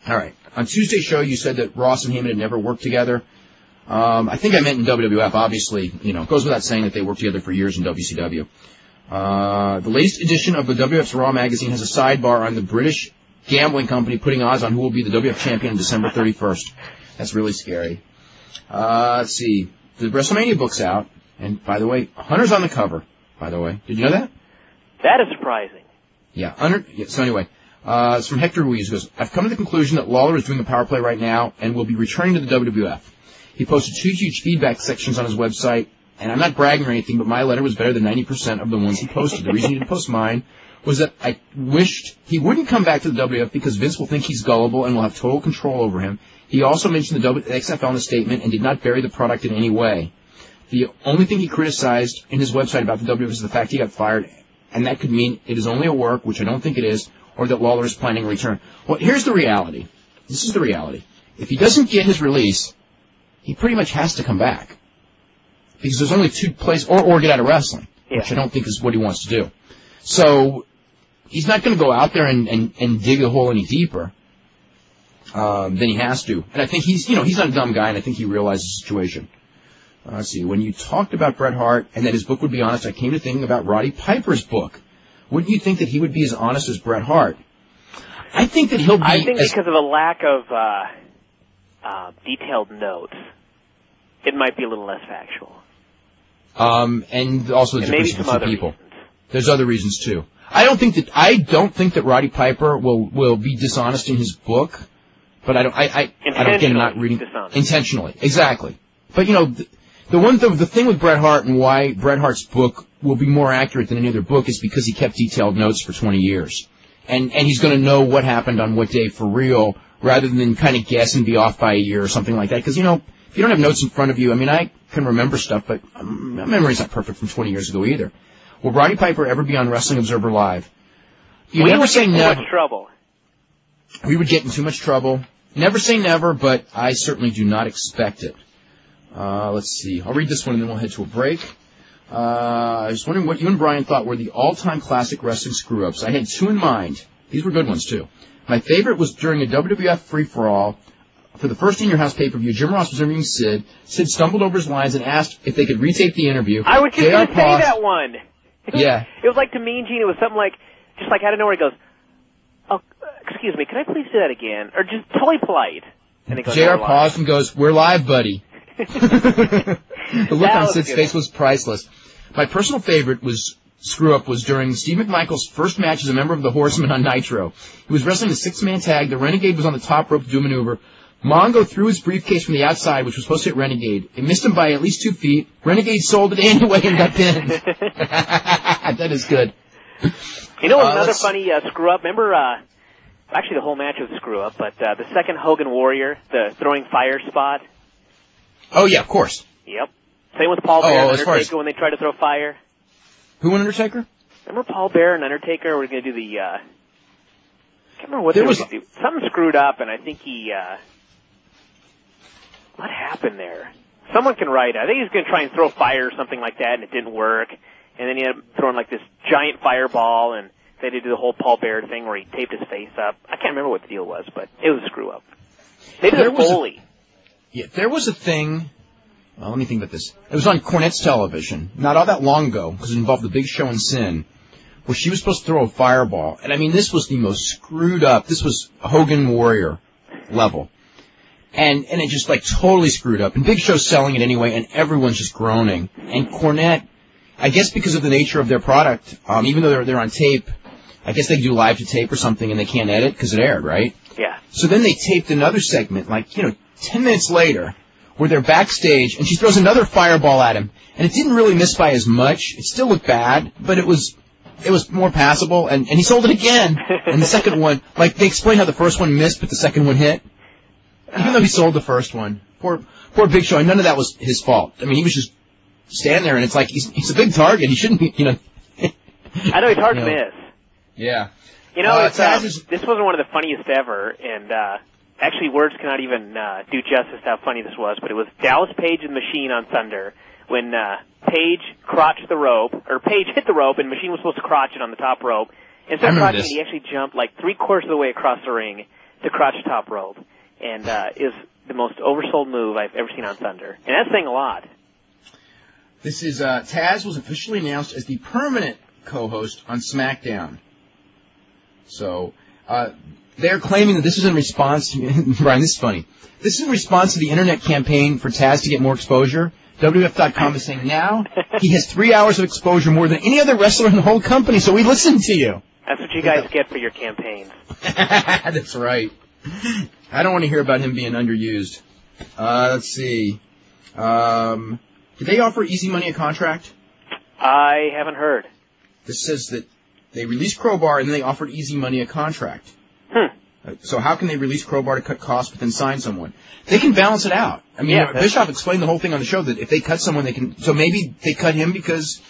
Speaker 1: All right. On Tuesday's show, you said that Ross and Heyman had never worked together. I think I meant in WWF, obviously. It goes without saying that they worked together for years in WCW. The latest edition of the WWF's Raw magazine has a sidebar on the British gambling company putting odds on who will be the WWF champion on December 31st. That's really scary. Let's see. The WrestleMania book's out. And, by the way, Hunter's on the cover, by the way. Did you know that?
Speaker 2: That is surprising.
Speaker 1: Yeah. So anyway, it's from Hector Ruiz. He goes, I've come to the conclusion that Lawler is doing the power play right now and will be returning to the WWF. He posted 2 huge feedback sections on his website, and I'm not bragging or anything, but my letter was better than 90% of the ones he posted. The reason he didn't post mine was that I wished he wouldn't come back to the WWF because Vince will think he's gullible and will have total control over him. He also mentioned the XFL in a statement and did not bury the product in any way. The only thing he criticized in his website about the WWF is the fact he got fired, and that could mean it is only a work, which I don't think it is, or that Lawler is planning a return. Well, here's the reality. This is the reality. If he doesn't get his release, he pretty much has to come back. Because there's only 2 places, or get out of wrestling, which I don't think is what he wants to do. So, he's not going to go out there and dig the hole any deeper than he has to. And I think he's not a dumb guy, and I think he realizes the situation. Let's see. When you talked about Bret Hart and that his book would be honest, I came to thinking about Roddy Piper's book. Wouldn't you think that he would be as honest as Bret Hart? I think that he'll be...
Speaker 2: I think because of a lack of detailed notes, it might be a little less factual.
Speaker 1: And also the difference between people.
Speaker 2: Reasons.
Speaker 1: There's other reasons, too. I don't think that Roddy Piper will be dishonest in his book, but I don't get him not reading...
Speaker 2: Dishonest.
Speaker 1: Intentionally. Exactly. But, the thing with Bret Hart and why Bret Hart's book will be more accurate than any other book is because he kept detailed notes for 20 years. And he's going to know what happened on what day for real, rather than kind of guess and be off by a year or something like that. Because, if you don't have notes in front of you, I can remember stuff, but my memory's not perfect from 20 years ago either. Will Roddy Piper ever be on Wrestling Observer Live? You never say never.
Speaker 2: Too much trouble.
Speaker 1: We would get in too much trouble. Never say never, but I certainly do not expect it. Let's see. I'll read this one and then we'll head to a break. I was wondering what you and Brian thought were the all-time classic wrestling screw-ups. I had 2 in mind. These were good ones, too. My favorite was during a WWF free-for-all. For the first In Your House pay-per-view, Jim Ross was interviewing Sid. Sid stumbled over his lines and asked if they could retape the interview.
Speaker 2: I was just going to say that one.
Speaker 1: Yeah.
Speaker 2: It was like to Mean Gene. It was something like, just like out of nowhere, he goes, oh, excuse me, can I please do that again? Or just totally polite. And he goes,
Speaker 1: JR paused and goes, we're live, buddy. The look on Sid's face was priceless. My personal favorite screw-up was during Steve McMichael's first match as a member of the Horsemen on Nitro. He was wrestling a 6-man tag. The Renegade was on the top rope to do a maneuver. Mongo threw his briefcase from the outside, which was supposed to hit Renegade. It missed him by at least 2 feet. Renegade sold it anyway and got pinned. That is good.
Speaker 2: You know, another funny screw-up. Remember, actually the whole match was a screw-up, but the second Hogan Warrior, the throwing fire spot.
Speaker 1: Oh, yeah, of course.
Speaker 2: Yep. Same with Paul Bear and Undertaker when they tried to throw fire.
Speaker 1: Who and Undertaker?
Speaker 2: Remember Paul Bear and Undertaker were going to do the, I can't remember what they were going to do. Something screwed up, and I think he, what happened there? Someone can write. I think he was going to try and throw fire or something like that, and it didn't work. And then he ended up throwing like this giant fireball, and they did the whole Paul Bear thing where he taped his face up. I can't remember what the deal was, but it was a screw-up. They did a Foley.
Speaker 1: There was a thing. Well, let me think about this. It was on Cornette's television, not all that long ago, because it involved the Big Show and Sin, where she was supposed to throw a fireball. And I mean, this was the most screwed up. This was Hogan Warrior level. And it just like totally screwed up. And Big Show's selling it anyway, and everyone's just groaning. And Cornette, I guess because of the nature of their product, even though they're on tape, I guess they do live to tape or something and they can't edit because it aired, right?
Speaker 2: Yeah.
Speaker 1: So then they taped another segment, 10 minutes later, where they're backstage, and she throws another fireball at him. And it didn't really miss by as much. It still looked bad, but it was more passable, and he sold it again. And the second one, they explained how the first one missed, but the second one hit. Even though he sold the first one. Poor Big Show, and none of that was his fault. I mean, he was just standing there, and it's like, he's a big target. He shouldn't be,
Speaker 2: I know, he's hard to miss.
Speaker 1: Yeah.
Speaker 2: This wasn't one of the funniest ever, and actually words cannot even do justice to how funny this was, but it was Dallas Page and Machine on Thunder when Page crotched the rope, or Page hit the rope, and Machine was supposed to crotch it on the top rope. Instead of crotching it, he actually jumped 3/4 of the way across the ring to crotch the top rope, and is the most oversold move I've ever seen on Thunder. And that's saying a lot.
Speaker 1: This is, Taz was officially announced as the permanent co-host on SmackDown. So, they're claiming that this is in response to, Brian, this is funny. This is in response to the internet campaign for Taz to get more exposure. WWF.com is saying now he has 3 hours of exposure more than any other wrestler in the whole company, so we listen to you.
Speaker 2: That's what you guys get for your campaigns.
Speaker 1: That's right. I don't want to hear about him being underused. Let's see. Did they offer Easy Money a contract?
Speaker 2: I haven't heard.
Speaker 1: This says that they released Crowbar and then they offered Easy Money a contract. So how can they release Crowbar to cut costs but then sign someone? They can balance it out. I mean, Bischoff explained the whole thing on the show that if they cut someone, they can. So maybe they cut him because,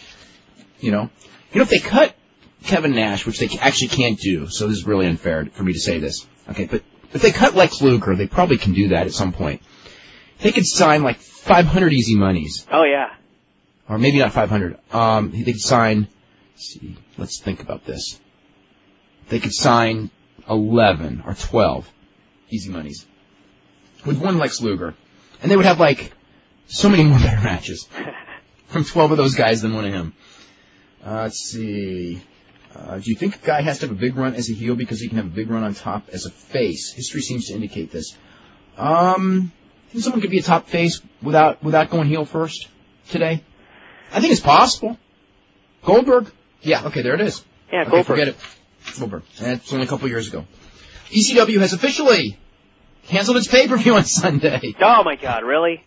Speaker 1: if they cut Kevin Nash, which they actually can't do. So this is really unfair for me to say this. Okay, but if they cut Lex Luger, they probably can do that at some point. They could sign 500 Easy Monies.
Speaker 2: Oh yeah.
Speaker 1: Or maybe not 500. They could sign. Let's think about this. They could sign 11 or 12 Easy Monies with one Lex Luger, and they would have so many more better matches from 12 of those guys than one of him. Let's see. Do you think a guy has to have a big run as a heel because he can have a big run on top as a face? History seems to indicate this. Think someone could be a top face without going heel first today? I think it's possible. Goldberg? Yeah, okay, there it is.
Speaker 2: Yeah, Goldberg.
Speaker 1: Forget it. Goldberg. That's only a couple years ago. ECW has officially canceled its pay-per-view on Sunday.
Speaker 2: Oh my God, really?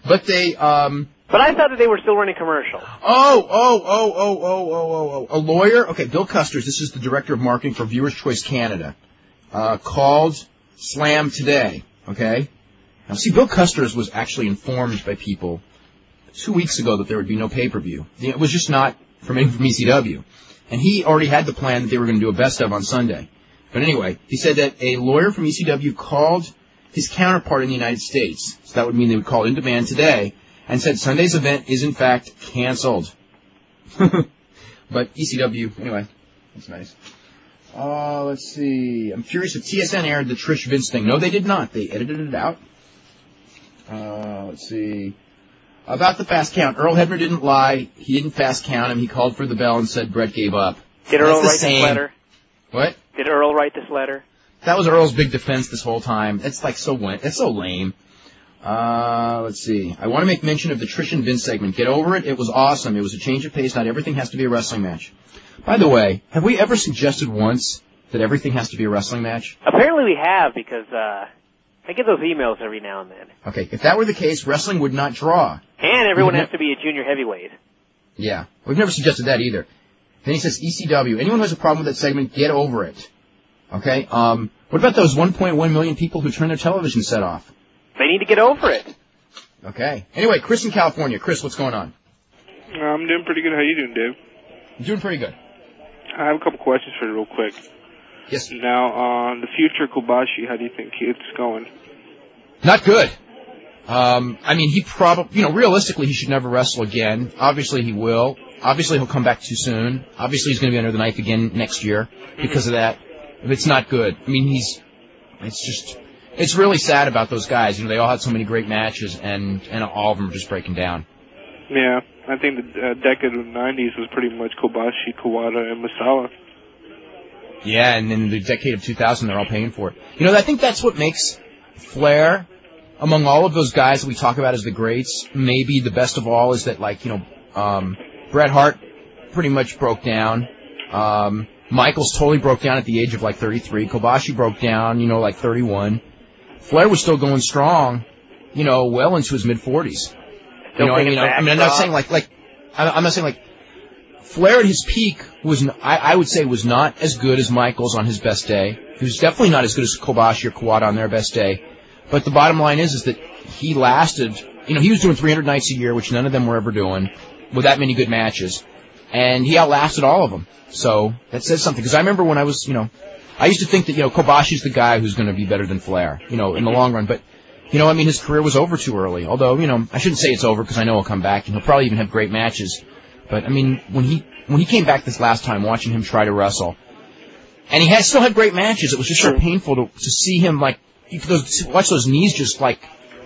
Speaker 1: But they,
Speaker 2: But I thought that they were still running commercials.
Speaker 1: A lawyer? Okay, Bill Custers, this is the director of marketing for Viewers Choice Canada, called Slam today, okay? Now see, Bill Custers was actually informed by people 2 weeks ago that there would be no pay-per-view. It was just not from ECW. And he already had the plan that they were going to do a best of on Sunday. But anyway, he said that a lawyer from ECW called his counterpart in the United States, so that would mean they would call In Demand today, and said Sunday's event is in fact canceled. But ECW, anyway, that's nice. Let's see. I'm curious if TSN aired the Trish Vince thing. No, they did not. They edited it out. Let's see. About the fast count, Earl Hebner didn't lie. He didn't fast count him. He called for the bell and said Brett gave up.
Speaker 2: Did Earl write this letter?
Speaker 1: What?
Speaker 2: Did Earl write this letter?
Speaker 1: That was Earl's big defense this whole time. It's so lame. Let's see. I want to make mention of the Trish and Vince segment. Get over it. It was awesome. It was a change of pace. Not everything has to be a wrestling match. By the way, have we ever suggested once that everything has to be a wrestling match?
Speaker 2: Apparently we have, because I get those emails every now and then.
Speaker 1: Okay, if that were the case, wrestling would not draw.
Speaker 2: And everyone has to be a junior heavyweight.
Speaker 1: Yeah, we've never suggested that either. Then he says, ECW, anyone who has a problem with that segment, get over it. Okay, what about those 1.1 million people who turn their television set off?
Speaker 2: They need to get over it.
Speaker 1: Okay. Anyway, Chris in California. Chris, what's going on?
Speaker 3: I'm doing pretty good. How you doing, Dave?
Speaker 1: I'm doing pretty good.
Speaker 3: I have a couple questions for you real quick.
Speaker 1: Yes.
Speaker 3: Now, on the future Kobashi, how do you think it's going?
Speaker 1: Not good. I mean, he probably, realistically, he should never wrestle again. Obviously, he will. Obviously, he'll come back too soon. Obviously, he's going to be under the knife again next year because of that. It's not good. I mean, it's really sad about those guys. They all had so many great matches, and all of them are just breaking down.
Speaker 3: Yeah, I think the decade of the 90s was pretty much Kobashi, Kawada, and Misawa.
Speaker 1: Yeah, and in the decade of 2000, they're all paying for it. I think that's what makes Flair, among all of those guys that we talk about as the greats, maybe the best of all is that, Bret Hart pretty much broke down. Michaels totally broke down at the age of 33. Kobashi broke down, 31. Flair was still going strong, well into his mid-40s. I'm not saying Flair at his peak I would say was not as good as Michaels on his best day. He was definitely not as good as Kobashi or Kawada on their best day. But the bottom line is that he lasted, he was doing 300 nights a year, which none of them were ever doing, with that many good matches. And he outlasted all of them. So that says something. Because I remember when I was, I used to think that, Kobashi's the guy who's going to be better than Flair, in the long run. But, his career was over too early. Although, I shouldn't say it's over because I know he'll come back and he'll probably even have great matches. But, when he came back this last time, watching him try to wrestle, and he still had great matches, it was just so painful to see him, watch those knees just,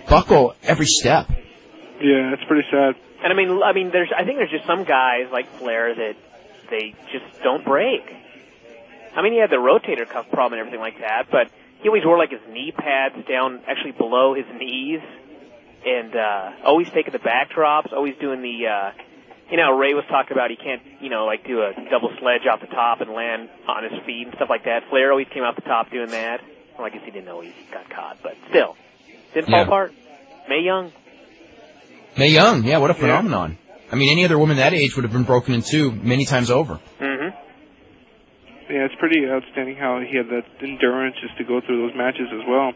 Speaker 1: buckle every step.
Speaker 3: Yeah, it's pretty sad.
Speaker 2: And I think there's just some guys like Flair that they just don't break. He had the rotator cuff problem and everything like that, but he always wore his knee pads down actually below his knees, and always taking the backdrops, always doing the, Ray was talking about he can't, do a double sledge off the top and land on his feet and stuff like that. Flair always came off the top doing that. Well, I guess he didn't know he got caught, but still. Didn't fall apart. Mae Young,
Speaker 1: yeah, what a phenomenon. Yeah. Any other woman that age would have been broken in two many times over.
Speaker 2: Mm-hmm.
Speaker 3: Yeah, it's pretty outstanding how he had that endurance just to go through those matches as well.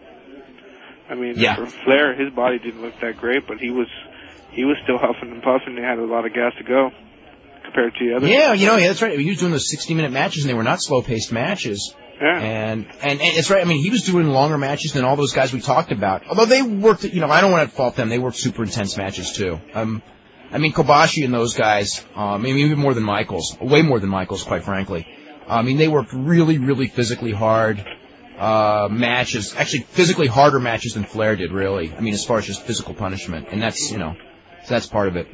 Speaker 3: For Flair, his body didn't look that great, but he was still huffing and puffing. He had a lot of gas to go compared to the others.
Speaker 1: Yeah, that's right. He was doing those 60-minute matches, and they were not slow-paced matches.
Speaker 3: Yeah.
Speaker 1: And it's right. He was doing longer matches than all those guys we talked about. Although they worked, I don't want to fault them. They worked super intense matches too. Kobashi and those guys, even more than Michaels, way more than Michaels, quite frankly. They worked really, really physically hard matches. Actually, physically harder matches than Flair did, really. As far as just physical punishment, and that's so that's part of it.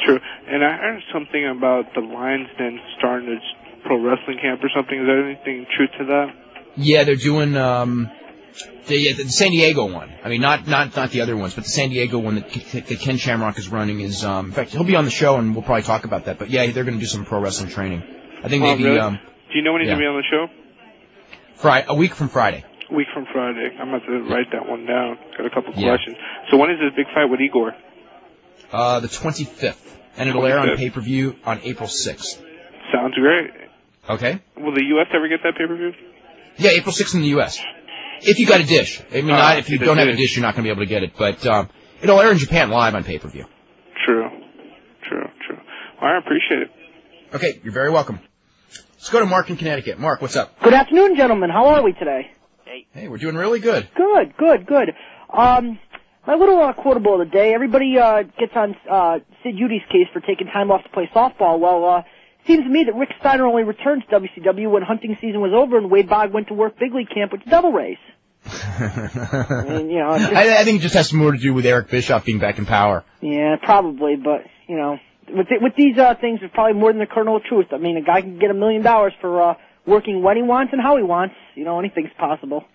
Speaker 3: True. And I heard something about the Lions Den starting a pro wrestling camp or something. Is there anything true to that?
Speaker 1: Yeah, they're doing the San Diego one. Not the other ones, but the San Diego one that Ken Shamrock is running is. In fact, he'll be on the show and we'll probably talk about that. But yeah, they're going to do some pro wrestling training. I think maybe.
Speaker 3: Really? Do you know when he's going to be on the show?
Speaker 1: A week from Friday.
Speaker 3: A week from Friday. I'm going to have to write that one down. Got a couple questions. So when is this big fight with Igor?
Speaker 1: The 25th, and it'll air on pay-per-view on April 6th.
Speaker 3: Sounds great.
Speaker 1: Okay.
Speaker 3: Will the U.S. ever get that pay-per-view?
Speaker 1: Yeah, April 6th in the U.S. If you got a dish. If you don't have a dish, you're not going to be able to get it. But it'll air in Japan live on pay-per-view.
Speaker 3: True. All right, I appreciate it.
Speaker 1: Okay, you're very welcome. Let's go to Mark in Connecticut. Mark, what's up?
Speaker 4: Good afternoon, gentlemen. How are we today?
Speaker 1: Hey, we're doing really good.
Speaker 4: Good. My little quotable of the day, everybody gets on Sid Udy's case for taking time off to play softball. Well, it seems to me that Rick Steiner only returned to WCW when hunting season was over and Wade Bogg went to work big league camp with the Devil Rays.
Speaker 1: I think it just has more to do with Eric Bischoff being back in power.
Speaker 4: Yeah, probably, but, with these things, there's probably more than the kernel of truth. A guy can get $1 million for working when he wants and how he wants. Anything's possible.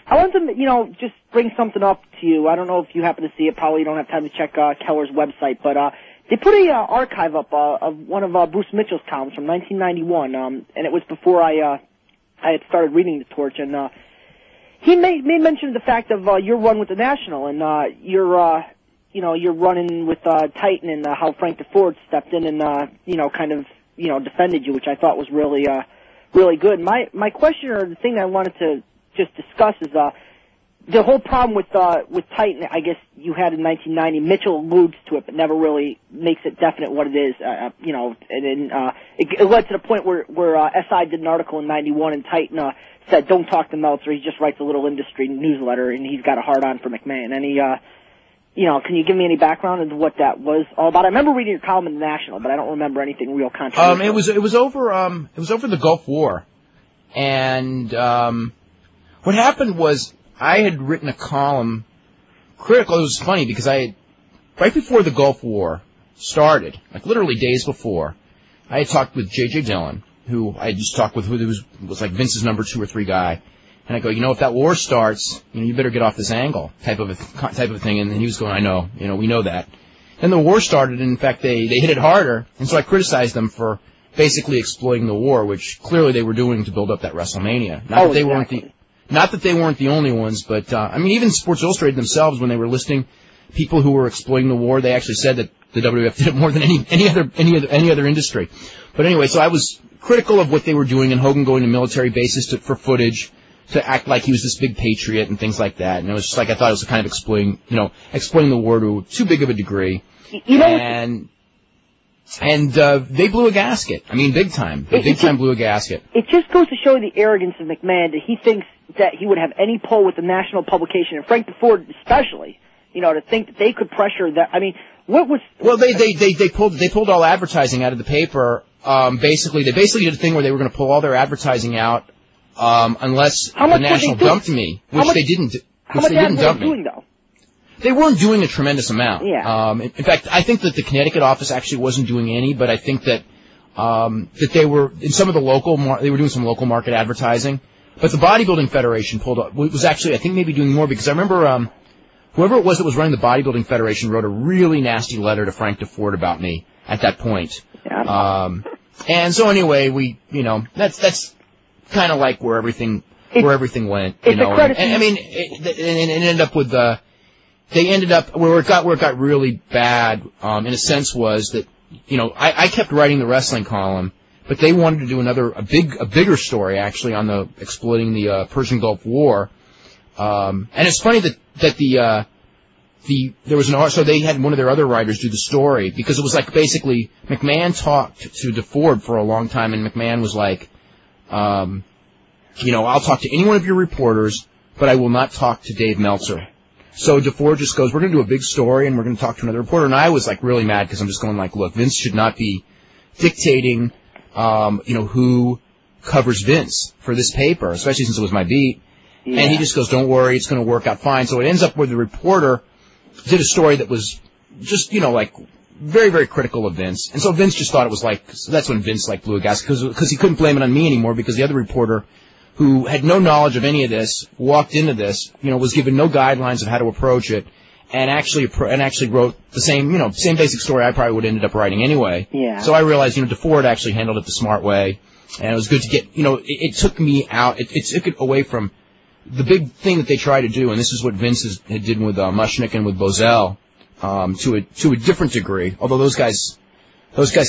Speaker 4: I want to, just bring something up to you. I don't know if you happen to see it. Probably you don't have time to check Keller's website, but they put a archive up of one of Bruce Mitchell's columns from 1991, and it was before I had started reading the Torch. And He made mention of the fact of your run with the National and your running with Titan and how Frank DeFord stepped in and kind of defended you, which I thought was really good. My question, or the thing that I wanted to just discuss, is the whole problem with Titan. I guess you had in 1990. Mitchell alludes to it, but never really makes it definite what it is. And then it led to the point where SI did an article in '91, and Titan said, "Don't talk to Meltzer. He just writes a little industry newsletter, and he's got a hard on for McMahon." And he, can you give me any background into what that was all about? I remember reading your column in the National, but I don't remember anything real controversial.
Speaker 1: It was over the Gulf War, and what happened was I had written a column critical. It was funny because right before the Gulf War started, like literally days before, I had talked with J.J. Dillon, who I just talked with, who was like Vince's number 2 or 3 guy. And I go, if that war starts, you better get off this angle, type of thing. And he was going, I know, we know that. Then the war started, and in fact, they hit it harder. And so I criticized them for basically exploiting the war, which clearly they were doing to build up that WrestleMania. Not that they weren't the only ones, but, even Sports Illustrated themselves, when they were listing people who were exploiting the war, they actually said that the WWF did it more than any other industry. But anyway, so I was critical of what they were doing, and Hogan going to military bases for footage, to act like he was this big patriot and things like that. And it was just like, I thought it was kind of explaining the war to too big of a degree. And they blew a gasket. Big time. Big time blew a gasket.
Speaker 4: It just goes to show the arrogance of McMahon that he thinks that he would have any pull with the national publication, and Frank DeFord especially, to think that they could pressure that. What was...
Speaker 1: Well, they pulled all advertising out of the paper. They basically did a thing where they were going to pull all their advertising out, unless the National dumped me, which they didn't.
Speaker 4: How much ad were they doing, though?
Speaker 1: They weren't doing a tremendous amount.
Speaker 4: Yeah.
Speaker 1: In fact, I think that the Connecticut office actually wasn't doing any, but I think that they were in some of the they were doing some local market advertising. But the Bodybuilding Federation was actually, I think, maybe doing more, because I remember whoever it was that was running the Bodybuilding Federation wrote a really nasty letter to Frank DeFord about me at that point.
Speaker 4: Yeah.
Speaker 1: And so anyway, that's kind of like where everything went, and it ended up with they ended up where it got really bad, in a sense, was that, I kept writing the wrestling column, but they wanted to do a bigger story, actually, on the exploiting the Persian Gulf War. And it's funny that there was so they had one of their other writers do the story, because it was like basically McMahon talked to DeFord for a long time, and McMahon was like, I'll talk to any one of your reporters, but I will not talk to Dave Meltzer. So DeFord just goes, we're going to do a big story, and we're going to talk to another reporter. And I was like really mad, because I'm just going like, look, Vince should not be dictating, who covers Vince for this paper, especially since it was my beat. Yeah. And he just goes, don't worry, it's going to work out fine. So it ends up where the reporter did a story that was just, very, very critical of Vince. And so Vince just thought it was like, so that's when Vince blew a gasket, because he couldn't blame it on me anymore, because the other reporter, who had no knowledge of any of this, walked into this, was given no guidelines of how to approach it, and actually wrote the same basic story I probably would have ended up writing anyway.
Speaker 4: Yeah.
Speaker 1: So I realized, DeFord actually handled it the smart way, and it was good to get, it took me out, it took it away from the big thing that they tried to do, and this is what Vince did with Mushnick and with Bozell, to a different degree, although those guys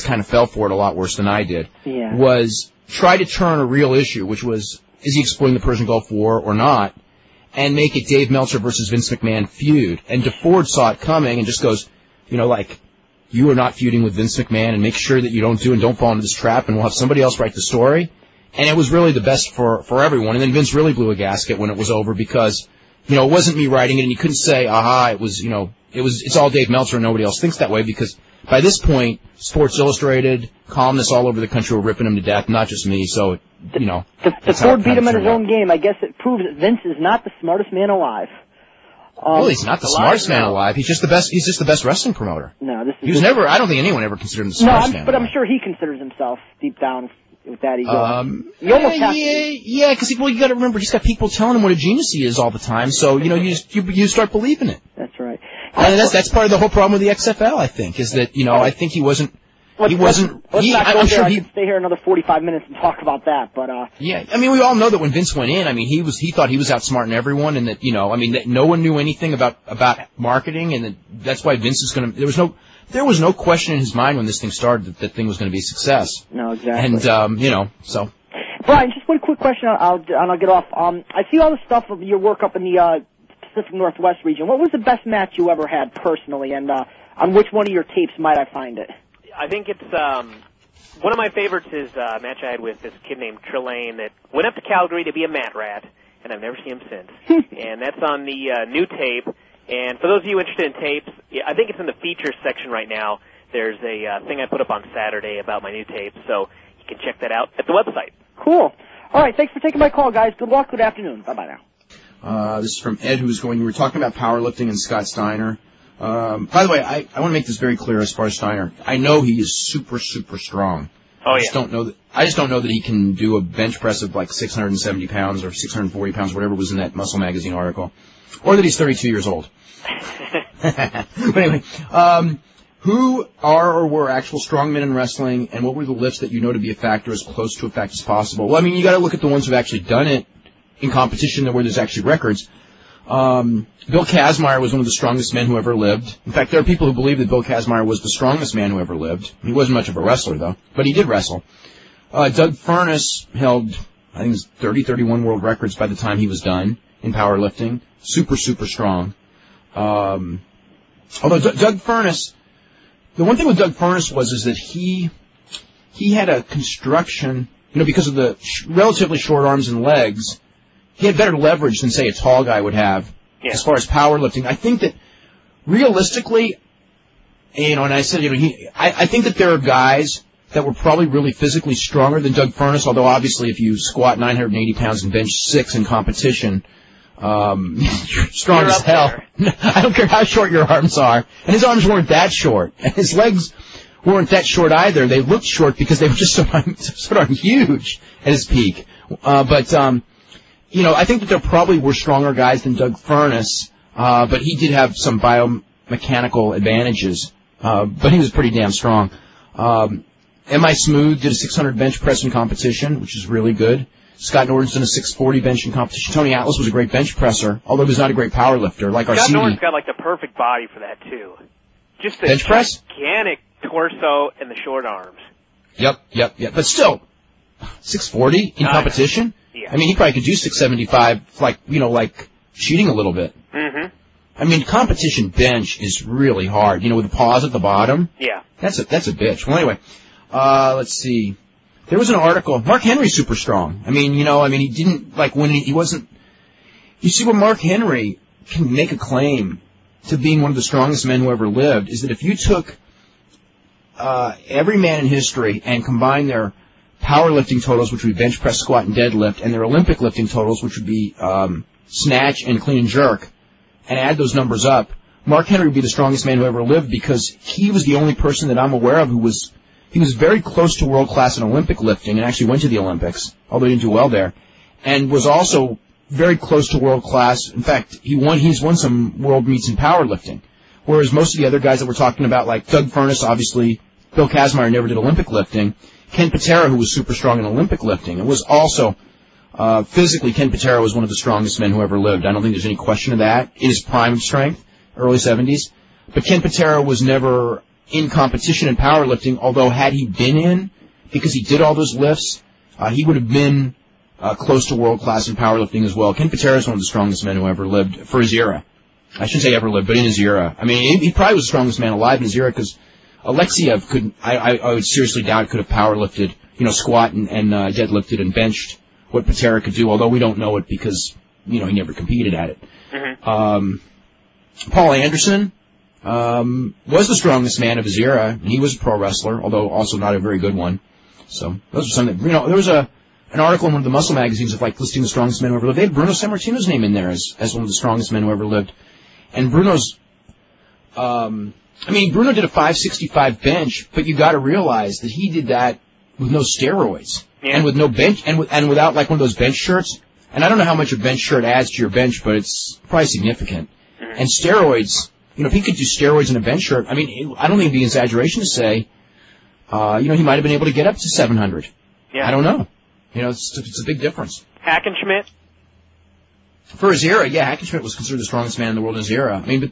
Speaker 1: kind of fell for it a lot worse than I did,
Speaker 4: yeah.
Speaker 1: Was try to turn a real issue, which was, is he exploiting the Persian Gulf War or not, and make it Dave Meltzer versus Vince McMahon feud. And DeFord saw it coming and just goes, you are not feuding with Vince McMahon, and make sure that you don't fall into this trap, and we'll have somebody else write the story. And it was really the best for everyone. And then Vince really blew a gasket when it was over, because, it wasn't me writing it, and you couldn't say, it was, it's all Dave Meltzer and nobody else thinks that way, because by this point, Sports Illustrated, columnists all over the country were ripping him to death, not just me, so,
Speaker 4: DeFord beat him in his own game. I guess it proves that Vince is not the smartest man alive.
Speaker 1: Well, he's not the smartest man alive. He's just the best wrestling promoter.
Speaker 4: No,
Speaker 1: I don't think anyone ever considered him the smartest man alive.
Speaker 4: But I'm sure he considers himself deep down with that ego.
Speaker 1: Because you got to remember, he's got people telling him what a genius he is all the time. So you start believing it.
Speaker 4: That's right.
Speaker 1: And that's part of the whole problem with the XFL. I think is that I think he wasn't He wasn't.
Speaker 4: I'm sure I could stay here another 45 minutes and talk about that, but
Speaker 1: yeah, I mean, we all know that when Vince went in, I mean, he thought he was outsmarting everyone, and that that no one knew anything about marketing, and that's why Vince is going to. There was no question in his mind when this thing started that thing was going to be a success.
Speaker 4: No, exactly.
Speaker 1: And so.
Speaker 4: Brian, just one quick question, I'll get off. I see all the stuff of your work up in the Pacific Northwest region. What was the best match you ever had personally, and on which one of your tapes might I find it?
Speaker 2: I think it's one of my favorites is a match I had with this kid named Trelane that went up to Calgary to be a mat rat, and I've never seen him since. And that's on the new tape. And for those of you interested in tapes, I think it's in the features section right now. There's a thing I put up on Saturday about my new tape, so you can check that out at the website.
Speaker 4: Cool. All right, thanks for taking my call, guys. Good luck. Good afternoon. Bye-bye
Speaker 1: now. This is from Ed, who's going. We were talking about powerlifting and Scott Steiner. By the way, I want to make this very clear as far as Steiner. I know he is super, super strong.
Speaker 2: Oh, yeah.
Speaker 1: I just don't know that he can do a bench press of like 670 pounds or 640 pounds, whatever was in that Muscle Magazine article, or that he's 32 years old. But anyway, who are or were actual strongmen in wrestling, and what were the lifts that you know to be a factor as close to a fact as possible? Well, I mean, you got to look at the ones who've actually done it in competition where there's actually records. Bill Kazmaier was one of the strongest men who ever lived. In fact, there are people who believe that Bill Kazmaier was the strongest man who ever lived. He wasn't much of a wrestler, though, but he did wrestle. Doug Furnas held, I think it was 31 world records by the time he was done in powerlifting. Super, super strong. Although Doug Furnas, the one thing with Doug Furnas is that he had a construction, because of the relatively short arms and legs, he had better leverage than, say, a tall guy would have as far as powerlifting. I think that realistically, and I said, I think that there are guys that were probably really physically stronger than Doug Furnas, although obviously if you squat 980 pounds and bench 6 in competition, you're strong as hell. I don't care how short your arms are. And his arms weren't that short. And his legs weren't that short either. They looked short because they were just sort of huge at his peak. I think that there probably were stronger guys than Doug Furnas, but he did have some biomechanical advantages. But he was pretty damn strong. M.I. Smooth did a 600 bench press in competition, which is really good. Scott Norton's done a 640 bench in competition. Tony Atlas was a great bench presser, although he's not a great power lifter like our
Speaker 2: Scott Norton's got like the perfect body for that too. Just the
Speaker 1: bench press?
Speaker 2: Gigantic torso and the short arms.
Speaker 1: Yep. But still, 640 in competition?
Speaker 2: Yeah.
Speaker 1: I mean, he probably could do 675, like cheating a little bit.
Speaker 2: Mm-hmm.
Speaker 1: I mean, competition bench is really hard. With the pause at the bottom.
Speaker 2: Yeah.
Speaker 1: That's a bitch. Well, anyway, let's see. There was an article. Mark Henry's super strong. He didn't, when he wasn't. You see, when Mark Henry can make a claim to being one of the strongest men who ever lived is that if you took every man in history and combined their powerlifting totals, which would be bench press, squat, and deadlift, and their Olympic lifting totals, which would be snatch and clean and jerk, and add those numbers up, Mark Henry would be the strongest man who ever lived because he was the only person that I'm aware of he was very close to world class in Olympic lifting and actually went to the Olympics, although he didn't do well there, and was also very close to world class. In fact, he's won some world meets in powerlifting, whereas most of the other guys that we're talking about, like Doug Furnas, obviously, Bill Kazmaier never did Olympic lifting. Ken Patera, who was super strong in Olympic lifting, and was also physically, Ken Patera was one of the strongest men who ever lived. I don't think there's any question of that. In his prime strength, early 70s. But Ken Patera was never in competition in powerlifting, although had he been in, because he did all those lifts, he would have been close to world class in powerlifting as well. Ken Patera is one of the strongest men who ever lived for his era. I shouldn't say ever lived, but in his era. I mean, he probably was the strongest man alive in his era because Alexiev couldn't, I would seriously doubt could have powerlifted, squat and deadlifted and benched what Patera could do, although we don't know it because, he never competed at it.
Speaker 2: Mm-hmm.
Speaker 1: Paul Anderson was the strongest man of his era, and he was a pro wrestler, although also not a very good one. So those are some that, there was an article in one of the muscle magazines of listing the strongest men who ever lived. They had Bruno Sammartino's name in there as one of the strongest men who ever lived. And Bruno's, Bruno did a 565 bench, but you got to realize that he did that with no steroids and with no bench and without one of those bench shirts. And I don't know how much a bench shirt adds to your bench, but it's probably significant. Mm-hmm. And steroids, if he could do steroids in a bench shirt, I don't think it'd be an exaggeration to say he might have been able to get up to 700.
Speaker 2: Yeah.
Speaker 1: I don't know. It's a big difference.
Speaker 2: Hackenschmidt?
Speaker 1: For his era, yeah, Hackenschmidt was considered the strongest man in the world in his era. I mean, but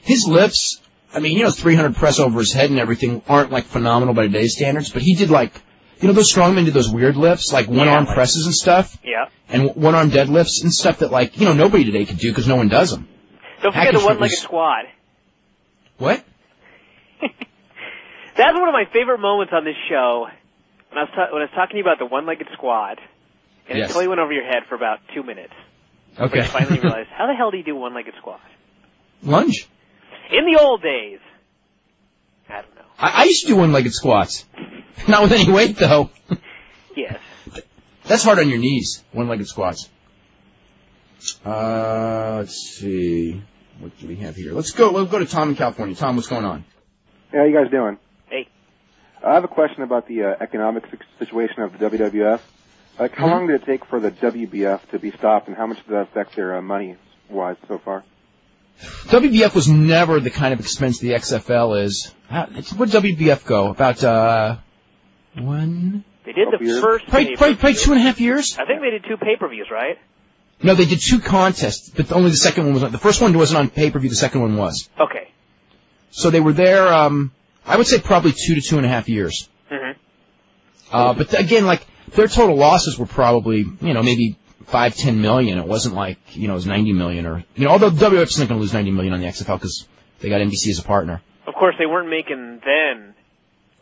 Speaker 1: his lifts, 300 press over his head and everything aren't like phenomenal by today's standards, but he did those strongmen did those weird lifts, like one-arm presses and stuff.
Speaker 2: Yeah.
Speaker 1: And one-arm deadlifts and stuff that nobody today could do because no one does them.
Speaker 2: Don't forget the one-legged squat.
Speaker 1: What?
Speaker 2: That's one of my favorite moments on this show. When I was talking to you about the one-legged squat, and it totally went over your head for about 2 minutes.
Speaker 1: Okay.
Speaker 2: But you finally realized, how the hell do you do one-legged squat?
Speaker 1: Lunge.
Speaker 2: In the old days. I don't know.
Speaker 1: I used to do one-legged squats. Not with any weight, though.
Speaker 2: Yes.
Speaker 1: That's hard on your knees, one-legged squats. Let's see. What do we have here? Let's go to Tom in California. Tom, what's going on?
Speaker 5: Hey, how you guys doing?
Speaker 2: Hey.
Speaker 5: I have a question about the economic situation of the WWF. How long did it take for the WBF to be stopped, and how much did that affect their money-wise so far?
Speaker 1: WBF was never the kind of expense the XFL is. Where did WBF go? About, when?
Speaker 2: They did the first
Speaker 1: probably 2.5 years?
Speaker 2: I think they did 2 pay-per-views, right?
Speaker 1: No, they did 2 contests, but only the second one was on. The first one wasn't on pay-per-view, the second one was.
Speaker 2: Okay.
Speaker 1: So they were there, I would say probably 2 to 2.5 years.
Speaker 2: Mm-hmm.
Speaker 1: But again, their total losses were probably, maybe 5-10 million. It wasn't it was 90 million or, although WWF's not going to lose 90 million on the XFL because they got NBC as a partner.
Speaker 2: Of course, they weren't making then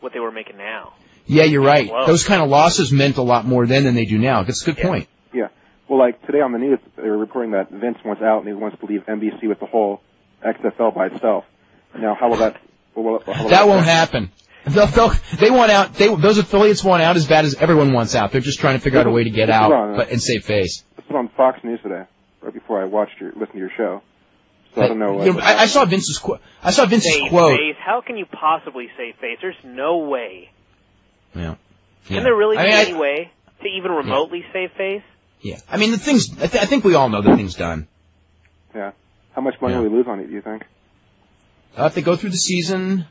Speaker 2: what they were making now.
Speaker 1: Yeah, you're right.
Speaker 2: Whoa.
Speaker 1: Those kind of losses meant a lot more then than they do now. That's a good point.
Speaker 5: Yeah. Well, today on the news, they were reporting that Vince wants out and he wants to leave NBC with the whole XFL by itself. Now, how will that...
Speaker 1: That won't happen. They want out. Those affiliates want out as bad as everyone wants out. They're just trying to figure out a way to get out and save face.
Speaker 5: This was on Fox News today, right before I listened to your show. So I don't know.
Speaker 1: I saw Vince's quote.
Speaker 2: Save face? How can you possibly save face? There's no way.
Speaker 1: Yeah.
Speaker 2: Can there really be any way to even remotely save face?
Speaker 1: Yeah. I mean, I think we all know the thing's done.
Speaker 5: Yeah. How much money will we lose on it, do you think?
Speaker 1: If they go through the season,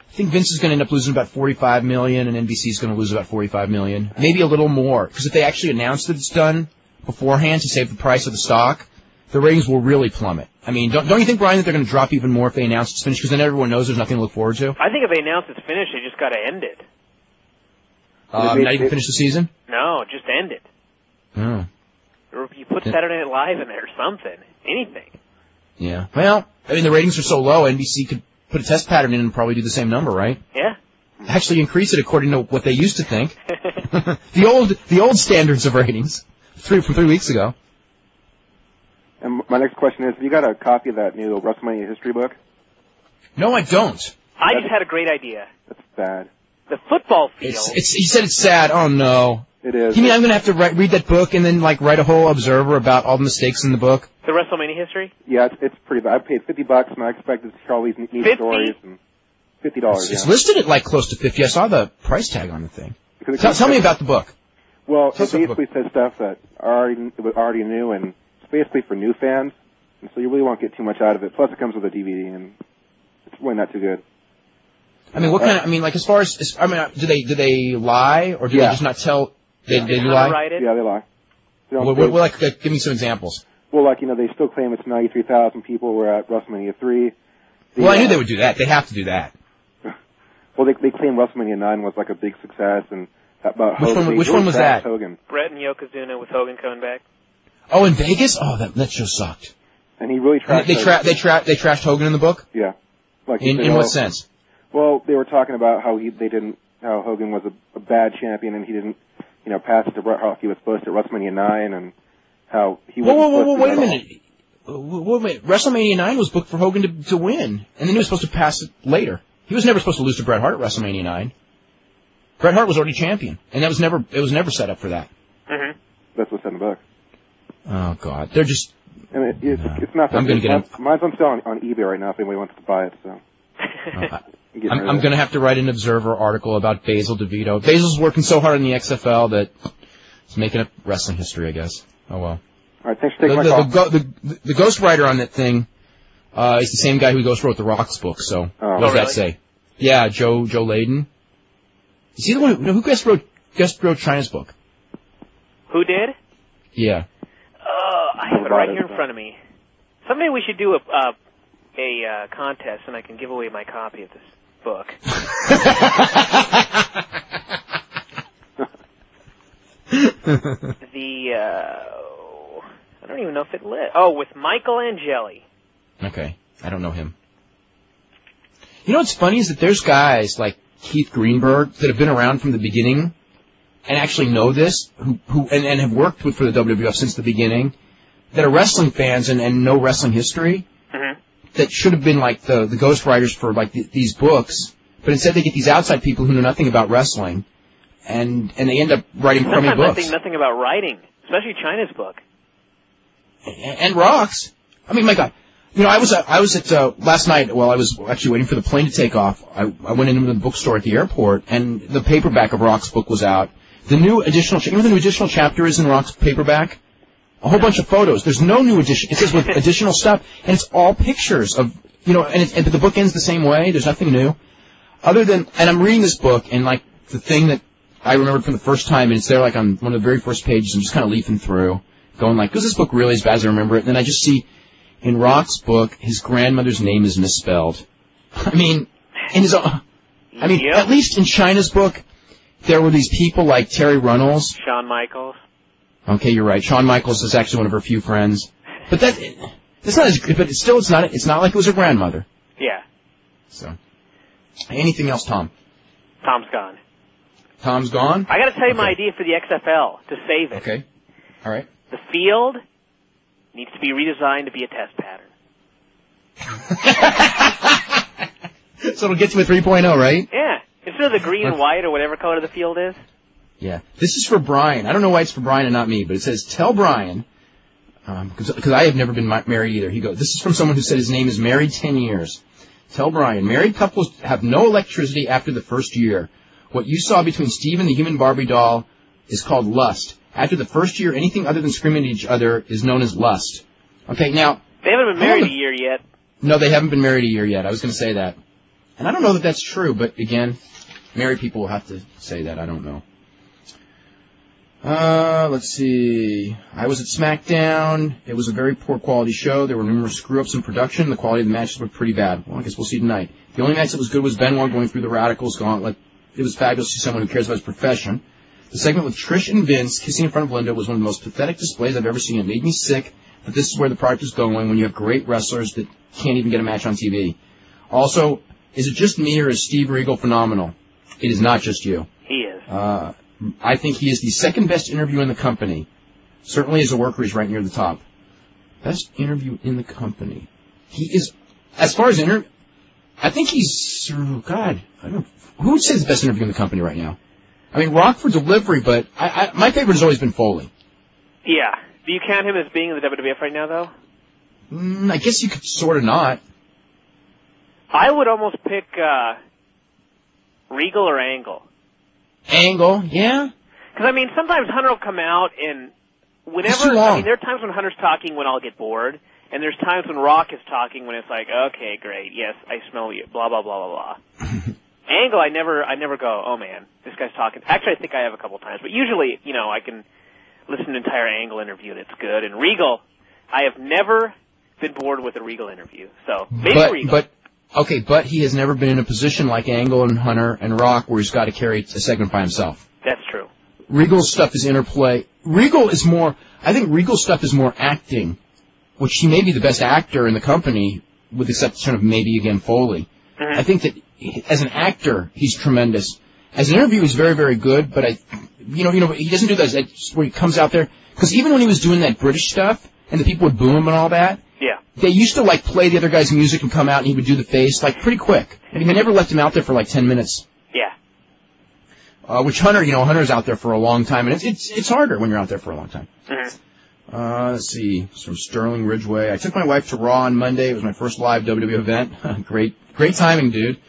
Speaker 1: I think Vince is going to end up losing about $45 million, and NBC is going to lose about $45 million, maybe a little more. Because if they actually announce that it's done beforehand to save the price of the stock, the ratings will really plummet. I mean, don't you think, Brian, that they're going to drop even more if they announce it's finished? Because then everyone knows there's nothing to look forward to.
Speaker 2: I think if they announce it's finished, they just got to end it.
Speaker 1: Not even finish the season?
Speaker 2: No, just end it.
Speaker 1: Oh.
Speaker 2: Or if you put Saturday Night Live in there or something. Anything.
Speaker 1: Yeah. Well, I mean, the ratings are so low, NBC could put a test pattern in and probably do the same number, right?
Speaker 2: Yeah.
Speaker 1: Actually increase it according to what they used to think. the old standards of ratings from 3 weeks ago.
Speaker 5: And my next question is, have you got a copy of that new WrestleMania history book?
Speaker 1: No, I don't.
Speaker 2: I just had a great idea.
Speaker 5: That's bad.
Speaker 2: The football field.
Speaker 1: He said it's sad. Oh, no.
Speaker 5: It is.
Speaker 1: You mean I'm going to have to read that book and then write a whole Observer about all the mistakes in the book?
Speaker 2: The WrestleMania history?
Speaker 5: Yeah, it's pretty bad. I paid $50 and I expected to hear all these neat stories. And $50,
Speaker 1: It's listed at close to 50. I saw the price tag on the thing. Tell me about the book.
Speaker 5: Well, it basically says stuff that already knew, and it's basically for new fans, and so you really won't get too much out of it. Plus, it comes with a DVD, and it's really not too good.
Speaker 1: I mean, what kind of? I mean, as far as do they lie or do they just not tell? They lie.
Speaker 5: Yeah, they lie.
Speaker 1: Give me some examples.
Speaker 5: Well, they still claim it's 93,000 people were at WrestleMania 3.
Speaker 1: I knew they would do that. They have to do that.
Speaker 5: Well, they claim WrestleMania 9 was a big success, and about Hogan.
Speaker 1: Which one was that?
Speaker 5: Hogan.
Speaker 2: Brett and Yokozuna with Hogan coming back.
Speaker 1: Oh, in Vegas? Oh, that show sucked.
Speaker 5: And he really trashed.
Speaker 1: They trashed Hogan in the book.
Speaker 5: Yeah.
Speaker 1: In what sense?
Speaker 5: Well, they were talking about how Hogan was a bad champion and he didn't, pass it to Bret Hart. He was supposed to at WrestleMania 9 and how he was.
Speaker 1: Whoa, wait a minute. Wait, WrestleMania 9 was booked for Hogan to win, and then he was supposed to pass it later. He was never supposed to lose to Bret Hart at WrestleMania 9. Bret Hart was already champion, and it was never set up for that.
Speaker 2: Mm-hmm.
Speaker 5: That's what's in the book.
Speaker 1: Oh God, they're just.
Speaker 5: And it's not. I'm going to get mine's on sale on eBay right now if anybody wants to buy it. So.
Speaker 1: I'm going to have to write an Observer article about Basil DeVito. Basil's working so hard in the XFL that he's making up wrestling history, I guess. Oh well.
Speaker 5: All right, thanks for taking my call.
Speaker 1: The ghostwriter on that thing is the same guy who wrote the Rock's book. So what does that say? Yeah, Joe Layden. Is he the one who guest wrote China's book?
Speaker 2: Who did?
Speaker 1: Yeah.
Speaker 2: I have it right here in front of me. Someday we should do a contest, and I can give away my copy of this book. I don't even know if it lit. Oh, with Michael Angeli.
Speaker 1: Okay. I don't know him. You know what's funny is that there's guys like Keith Greenberg that have been around from the beginning and actually know this, who have worked for the WWF since the beginning, that are wrestling fans and know wrestling history, that should have been like the ghostwriters for like these books, but instead they get these outside people who know nothing about wrestling, and they end up writing crummy books.
Speaker 2: I think nothing about writing, especially China's book.
Speaker 1: And Rock's. I mean, my God. You know, I was at last night while I was actually waiting for the plane to take off. I went into the bookstore at the airport, and the paperback of Rock's book was out. The new additional, you know what the new additional chapter is in Rock's paperback? A whole bunch of photos. There's no new addition. It says with additional stuff, and it's all pictures of, you know, and the book ends the same way. There's nothing new. Other than, and I'm reading this book, and like the thing that I remembered from the first time, and it's there like on one of the very first pages, I'm just kind of leafing through, going like, is this book really as bad as I remember it? And then I just see, in Rock's book, his grandmother's name is misspelled. I mean, at least in China's book, there were these people like Terry Runnels.
Speaker 2: Shawn Michaels.
Speaker 1: Okay, you're right. Shawn Michaels is actually one of her few friends. But it's not as good, but it's not like it was her grandmother.
Speaker 2: Yeah.
Speaker 1: So, anything else, Tom?
Speaker 2: Tom's gone.
Speaker 1: Tom's gone?
Speaker 2: I gotta tell you my idea for the XFL, to save it.
Speaker 1: Okay. All right.
Speaker 2: The field needs to be redesigned to be a test pattern.
Speaker 1: So it'll get to a 3.0, right?
Speaker 2: Yeah. Instead of the green and white or whatever color the field is.
Speaker 1: Yeah. This is for Brian. I don't know why it's for Brian and not me, but it says, tell Brian, because I have never been married either. He goes, this is from someone who said his name is married 10 years. Tell Brian, married couples have no electricity after the first year. What you saw between Steve and the human Barbie doll is called lust. After the first year, anything other than screaming at each other is known as lust. Okay, now...
Speaker 2: They haven't been married a year yet.
Speaker 1: No, they haven't been married a year yet. I was going to say that. And I don't know that that's true, but again, married people will have to say that. I don't know. Let's see. I was at SmackDown. It was a very poor quality show. There were numerous screw-ups in production. The quality of the matches were pretty bad. Well, I guess we'll see tonight. The only match that was good was Benoit going through the Radicals Gauntlet. It was fabulous to see someone who cares about his profession. The segment with Trish and Vince kissing in front of Linda was one of the most pathetic displays I've ever seen. It made me sick that this is where the product is going when you have great wrestlers that can't even get a match on TV. Also, is it just me or is Steve Regal phenomenal? It is not just you.
Speaker 2: He is.
Speaker 1: I think he is the second best interview in the company. Certainly as a worker, he's right near the top. Best interview in the company. He is, as far as I think he's, God, I don't know. Who would say the best interview in the company right now? I mean, Rock for delivery, but my favorite has always been Foley.
Speaker 2: Yeah. Do you count him as being in the WWF right now, though?
Speaker 1: I guess you could sort of not.
Speaker 2: I would almost pick Regal or Angle.
Speaker 1: Angle, yeah.
Speaker 2: Because, I mean, sometimes Hunter will come out and whenever...
Speaker 1: It's too long.
Speaker 2: I mean, there are times when Hunter's talking when I'll get bored, and there's times when Rock is talking when it's like, okay, great, yes, I smell you, blah, blah, blah, blah, blah. Angle, I never go, oh man, this guy's talking. Actually, I think I have a couple times, but usually, you know, I can listen to an entire Angle interview and it's good. And Regal, I have never been bored with a Regal interview, so maybe Regal.
Speaker 1: But he has never been in a position like Angle and Hunter and Rock where he's got to carry a segment by himself.
Speaker 2: That's true.
Speaker 1: Regal's stuff is interplay. I think Regal's stuff is more acting, which he may be the best actor in the company, with the exception of maybe, again, Foley. Mm-hmm. I think that as an actor, he's tremendous. As an interview, he's very, very good, but he doesn't do that where he comes out there, because even when he was doing that British stuff, and the people would boo him and all that,
Speaker 2: yeah,
Speaker 1: they used to, like, play the other guy's music and come out and he would do the face, like, pretty quick. I mean, they never left him out there for, like, 10 minutes.
Speaker 2: Yeah.
Speaker 1: Which Hunter's out there for a long time, and it's harder when you're out there for a long time.
Speaker 2: Mm-hmm.
Speaker 1: Let's see. It's from Sterling Ridgeway. I took my wife to Raw on Monday. It was my first live WWE event. Great timing, dude.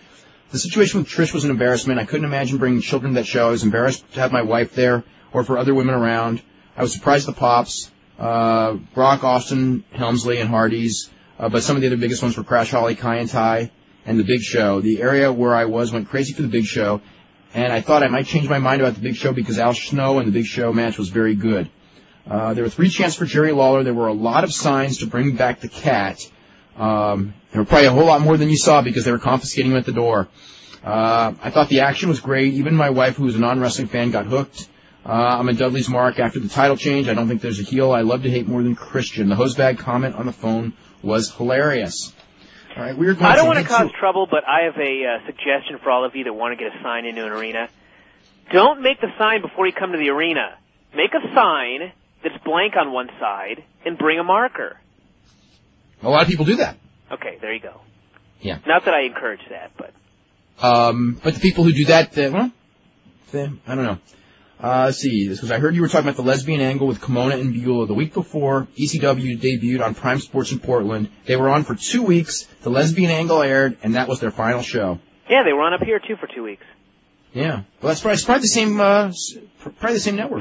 Speaker 1: The situation with Trish was an embarrassment. I couldn't imagine bringing children to that show. I was embarrassed to have my wife there or for other women around. I was surprised at the pops. Brock, Austin, Helmsley, and Hardy's. But some of the other biggest ones were Crash Holly, Kai and Tai, and The Big Show. The area where I was went crazy for The Big Show. and I thought I might change my mind about the Big Show because Al Snow and the Big Show match was very good. There were 3 chants for Jerry Lawler. There were a lot of signs to bring back the cat. There were probably a whole lot more than you saw because they were confiscating him at the door. I thought the action was great. Even my wife, who was a non-wrestling fan, got hooked. I'm in Dudley's mark after the title change. I don't think there's a heel I love to hate more than Christian. The hosebag comment on the phone was hilarious. All right, I
Speaker 2: don't want to cause trouble, but I have a suggestion for all of you that want to get a sign into an arena. Don't make the sign before you come to the arena. Make a sign that's blank on one side and bring a marker.
Speaker 1: A lot of people do that.
Speaker 2: Okay, there you go.
Speaker 1: Yeah.
Speaker 2: Not that I encourage that, but
Speaker 1: the people who do that, I don't know. Let's see, because I heard you were talking about the lesbian angle with Kimona and Beulah. The week before ECW debuted on Prime Sports in Portland, they were on for 2 weeks. The lesbian angle aired, and that was their final show.
Speaker 2: Yeah, they were on up here too for 2 weeks.
Speaker 1: Yeah, well, that's probably the same, network.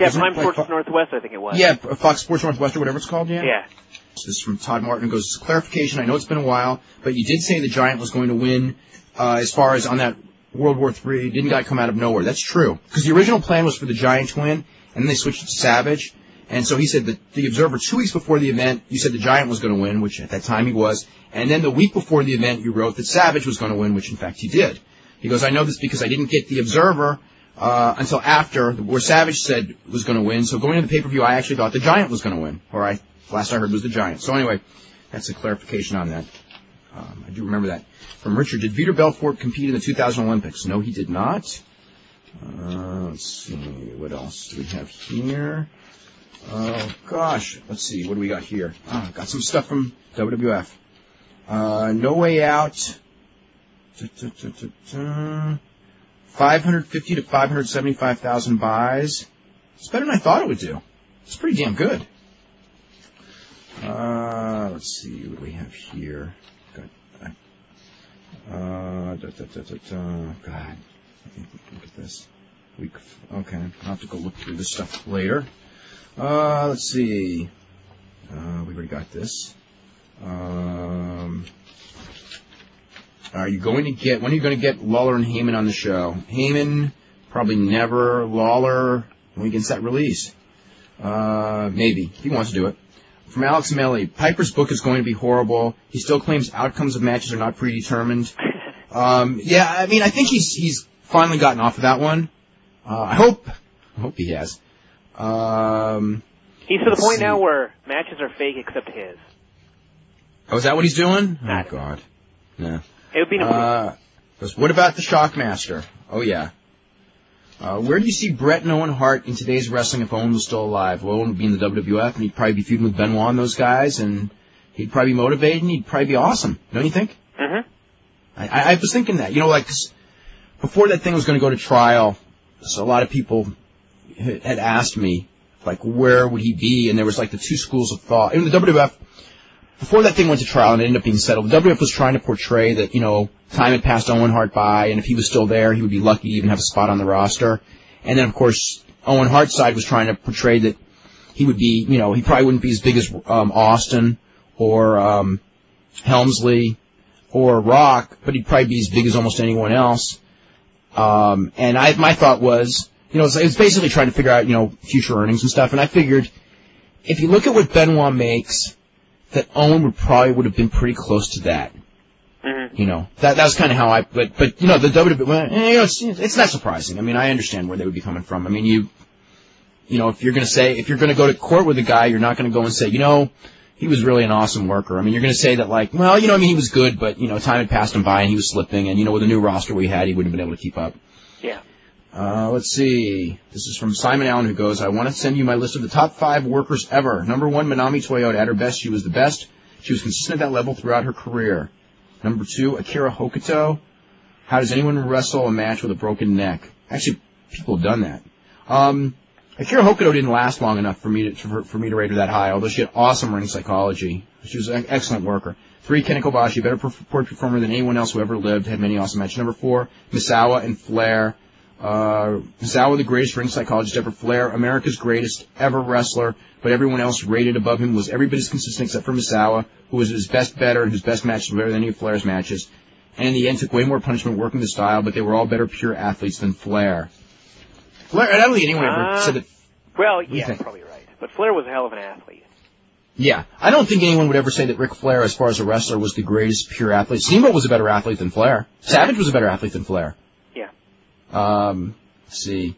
Speaker 2: Yeah, Prime Sports Northwest, I think it was.
Speaker 1: Yeah, Fox Sports Northwest or whatever it's called. Yeah.
Speaker 2: Yeah.
Speaker 1: This is from Todd Martin. It goes, clarification. I know it's been a while, but you did say the Giant was going to win. As far as on that World War III, didn't come out of nowhere. That's true. Because the original plan was for the Giant to win, and then they switched it to Savage. And so he said that the Observer, 2 weeks before the event, you said the Giant was going to win, which at that time he was. And then the week before the event, you wrote that Savage was going to win, which in fact he did. He goes, I know this because I didn't get the Observer until after, where Savage said was going to win. So going into the pay-per-view, I actually thought the Giant was going to win. Or last I heard was the Giant. So anyway, that's a clarification on that. I do remember that. From Richard, did Vitor Belfort compete in the 2000 Olympics? No, he did not. Let's see, what else do we have here? Oh, gosh, let's see, what do we got here? Got some stuff from WWF. No Way Out. 550 to 575,000 buys. It's better than I thought it would do. It's pretty damn good. Let's see, what do we have here? God, look at this. Okay, I'll have to go look through this stuff later. Let's see. We've already got this. When are you going to get Lawler and Heyman on the show? Heyman, probably never. Lawler, when he gets that release. Maybe. He wants to do it. From Alex Melly, Piper's book is going to be horrible. He still claims outcomes of matches are not predetermined. Yeah, I mean, I think he's finally gotten off of that one. I hope he has.
Speaker 2: He's to the point now where matches are fake except his.
Speaker 1: Oh, is that what he's doing? Oh, God. No.
Speaker 2: It would be an
Speaker 1: what about the Shockmaster? Oh, yeah. Where do you see Bret and Owen Hart in today's wrestling if Owen was still alive? Well, Owen would be in the WWF, and he'd probably be feuding with Benoit and those guys, and he'd probably be motivated, and he'd probably be awesome. Don't you think?
Speaker 2: Mm-hmm.
Speaker 1: I was thinking that. You know, like, before that thing was going to go to trial, so a lot of people had asked me, like, where would he be? And there was, like, the two schools of thought. In the WWF, before that thing went to trial and it ended up being settled, the WWF was trying to portray that, you know, time had passed Owen Hart by, and if he was still there, he would be lucky to even have a spot on the roster. And then, of course, Owen Hart's side was trying to portray that he would be, you know, he probably wouldn't be as big as Austin or Helmsley or Rock, but he'd probably be as big as almost anyone else. And my thought was, you know, it's basically trying to figure out, you know, future earnings and stuff. And I figured, if you look at what Benoit makes, that Owen would have been pretty close to that.
Speaker 2: Mm-hmm.
Speaker 1: You know, that was kind of how but you know, the WWE, you know, it's not surprising. I mean, I understand where they would be coming from. I mean, you know, if you're going to go to court with a guy, you're not going to go and say, you know, he was really an awesome worker. I mean, you're going to say that, like, well, you know, I mean, he was good, but, you know, time had passed him by and he was slipping, and, you know, with the new roster we had, he wouldn't have been able to keep up.
Speaker 2: Yeah.
Speaker 1: Let's see. This is from Simon Allen, who goes, I want to send you my list of the top 5 workers ever. Number 1, Manami Toyota. At her best, she was the best. She was consistent at that level throughout her career. Number 2, Akira Hokuto. How does anyone wrestle a match with a broken neck? Actually, people have done that. Akira Hokuto didn't last long enough for me to rate her that high, although she had awesome ring psychology. She was an excellent worker. 3, Ken Kobashi, better performer than anyone else who ever lived, had many awesome matches. Number 4, Misawa and Flair. Misawa, the greatest ring psychologist ever. Flair, America's greatest ever wrestler, but everyone else rated above him was every bit as consistent except for Misawa, who was his best better and whose best matches were better than any of Flair's matches. and in the end took way more punishment working the style, but they were all better pure athletes than Flair. Flair, I don't think anyone ever said that.
Speaker 2: Well, yeah, you're probably right. But Flair was a hell of an athlete.
Speaker 1: Yeah. I don't think anyone would ever say that Ric Flair, as far as a wrestler, was the greatest pure athlete. Steamboat was a better athlete than Flair. Savage was a better athlete than Flair.
Speaker 2: Yeah.
Speaker 1: Let's see.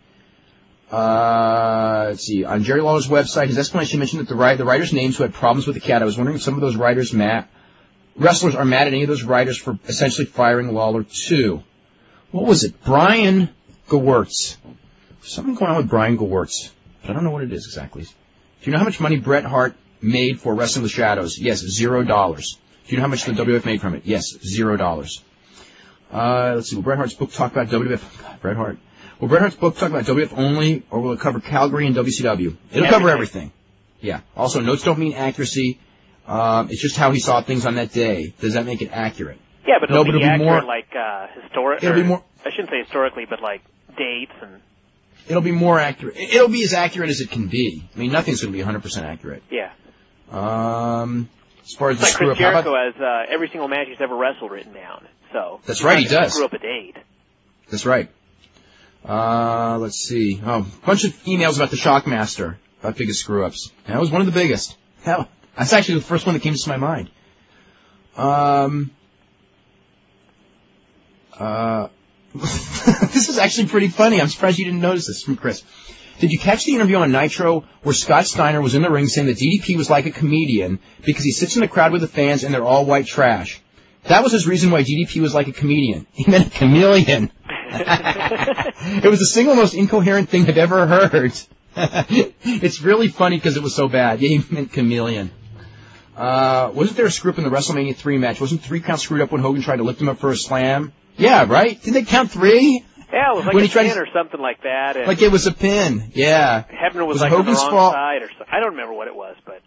Speaker 1: On Jerry Lawler's website, his explanation mentioned that the writers' names who had problems with the cat. I was wondering if some of those wrestlers are mad at any of those writers for essentially firing Lawler too. What was it? Brian Gewirtz. Something going on with Brian Gewirtz, but I don't know what it is exactly. Do you know how much money Bret Hart made for Wrestling with Shadows? Yes, $0. Do you know how much the WWF made from it? Yes, $0. Let's see. Will Bret Hart's book talk about WWF? God, Bret Hart. Will Bret Hart's book talk about WWF only, or will it cover Calgary and WCW? It'll cover everything. Yeah. Also, notes don't mean accuracy. It's just how he saw things on that day. Does that make it accurate?
Speaker 2: Yeah, but it'll be accurate, more, like historic.
Speaker 1: It'll be more.
Speaker 2: I shouldn't say historically, but like dates and.
Speaker 1: It'll be more accurate. It'll be as accurate as it can be. I mean, nothing's going to be 100% accurate.
Speaker 2: Yeah.
Speaker 1: As far as the
Speaker 2: like
Speaker 1: screw
Speaker 2: Chris Jericho has every single match he's ever wrestled written down. So
Speaker 1: that's right, he does.
Speaker 2: Screw up a date.
Speaker 1: That's right. Let's see. Oh, a bunch of emails about the Shockmaster, about biggest screw-ups. That was one of the biggest. Hell, that's actually the first one that came to my mind. This is actually pretty funny. I'm surprised you didn't notice this from Chris. Did you catch the interview on Nitro where Scott Steiner was in the ring saying that DDP was like a comedian because he sits in the crowd with the fans and they're all white trash? That was his reason why DDP was like a comedian. He meant a chameleon. It was the single most incoherent thing I've ever heard. It's really funny because it was so bad. Yeah, he meant chameleon. Wasn't there a screw up in the WrestleMania 3 match? Wasn't 3 count screwed up when Hogan tried to lift him up for a slam? Yeah, right? Didn't they count 3?
Speaker 2: Yeah, it was like when a pin or something like that. And
Speaker 1: like it was a pin, yeah.
Speaker 2: Hebner was like Hogan's on the wrong side or something. I don't remember what it was, but...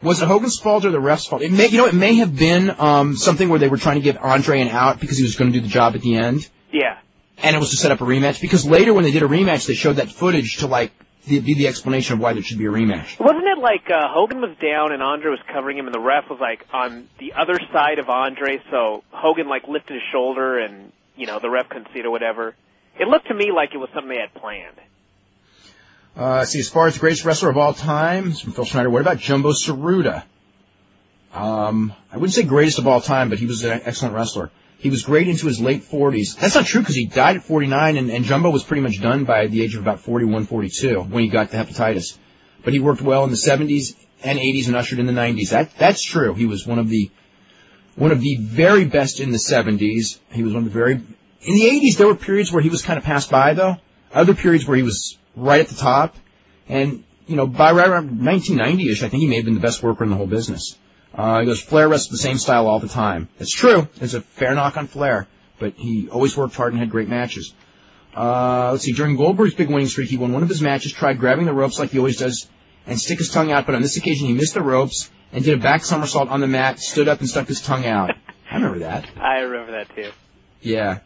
Speaker 1: Was it Hogan's fault or the ref's fault? It may have been something where they were trying to give Andre an out because he was going to do the job at the end.
Speaker 2: Yeah.
Speaker 1: And it was to set up a rematch. Because later when they did a rematch, they showed that footage to, like, be the explanation of why there should be a rematch.
Speaker 2: Wasn't it like Hogan was down and Andre was covering him and the ref was, like, on the other side of Andre, so Hogan, like, lifted his shoulder and, you know, the ref couldn't see it or whatever? It looked to me like it was something they had planned.
Speaker 1: See, as far as the greatest wrestler of all time, this is from Phil Schneider, what about Jumbo Tsuruta? I wouldn't say greatest of all time, but he was an excellent wrestler. He was great into his late 40s. That's not true because he died at 49, and Jumbo was pretty much done by the age of about 41, 42 when he got the hepatitis. But he worked well in the 70s and 80s and ushered in the 90s. That's true. He was one of the very best in the 70s. He was one of the very... In the 80s, there were periods where he was kind of passed by, though. Other periods where he was right at the top. And, you know, by right around 1990-ish, I think he may have been the best worker in the whole business. He goes, Flair wrestled the same style all the time. It's true. It's a fair knock on Flair. But he always worked hard and had great matches. Let's see. During Goldberg's big winning streak, he won one of his matches, tried grabbing the ropes like he always does, and stick his tongue out. But on this occasion, he missed the ropes and did a back somersault on the mat, stood up and stuck his tongue out. I remember that.
Speaker 2: I remember that, too.
Speaker 1: Yeah.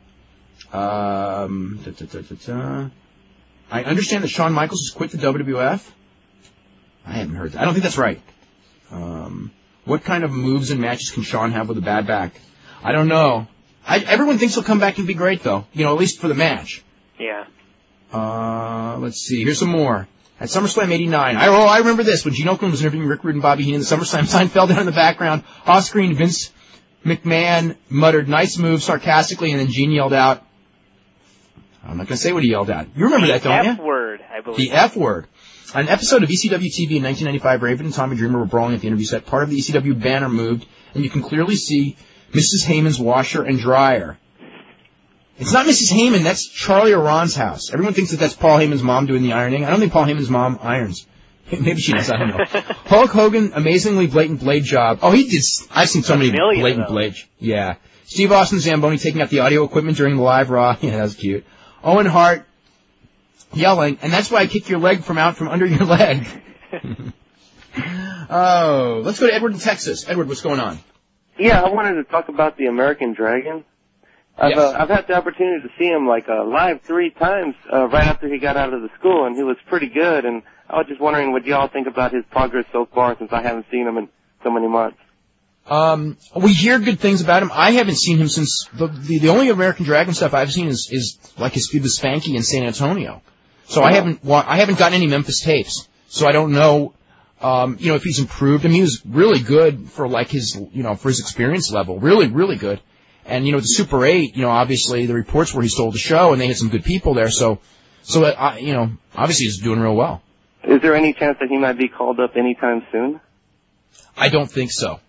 Speaker 1: I understand that Shawn Michaels has quit the WWF. I haven't heard that. I don't think that's right. What kind of moves and matches can Shawn have with a bad back? I don't know. Everyone thinks he'll come back and be great, though. You know, at least for the match.
Speaker 2: Yeah.
Speaker 1: Let's see. Here's some more. At SummerSlam 89. I remember this. When Gene Okerlund was interviewing Rick Rude and Bobby Heenan, the SummerSlam sign fell down in the background. Off screen, Vince McMahon muttered, "Nice move," sarcastically, and then Gene yelled out, I'm not going to say what he yelled at. You remember that, don't you?
Speaker 2: The F word, I believe.
Speaker 1: The F word. On an episode of ECW TV in 1995, Raven and Tommy Dreamer were brawling at the interview set. Part of the ECW banner moved, and you can clearly see Mrs. Heyman's washer and dryer. It's not Mrs. Heyman, that's Charlie or Ron's house. Everyone thinks that that's Paul Heyman's mom doing the ironing. I don't think Paul Heyman's mom irons. Maybe she does, I don't know. Hulk Hogan, amazingly blatant blade job. Oh, he did. I've seen so many blatant blades. Yeah. Steve Austin Zamboni taking out the audio equipment during the live Raw. Yeah, that was cute. Owen Hart yelling, and that's why I kick your leg from out from under your leg. Oh, let's go to Edward in Texas. Edward, what's going on?
Speaker 6: Yeah, I wanted to talk about the American Dragon. I've had the opportunity to see him live 3 times right after he got out of the school, and he was pretty good. And I was just wondering what y'all think about his progress so far, since I haven't seen him in so many months.
Speaker 1: We hear good things about him. I haven't seen him since the only American Dragon stuff I've seen is like his feud with Spanky in San Antonio. So I haven't gotten any Memphis tapes. So I don't know, if he's improved. I mean, he was really good for like his, for his experience level. Really, really good. And, the Super 8, obviously the reports were he stole the show and they had some good people there. So obviously he's doing real well.
Speaker 6: Is there any chance that he might be called up anytime soon?
Speaker 1: I don't think so.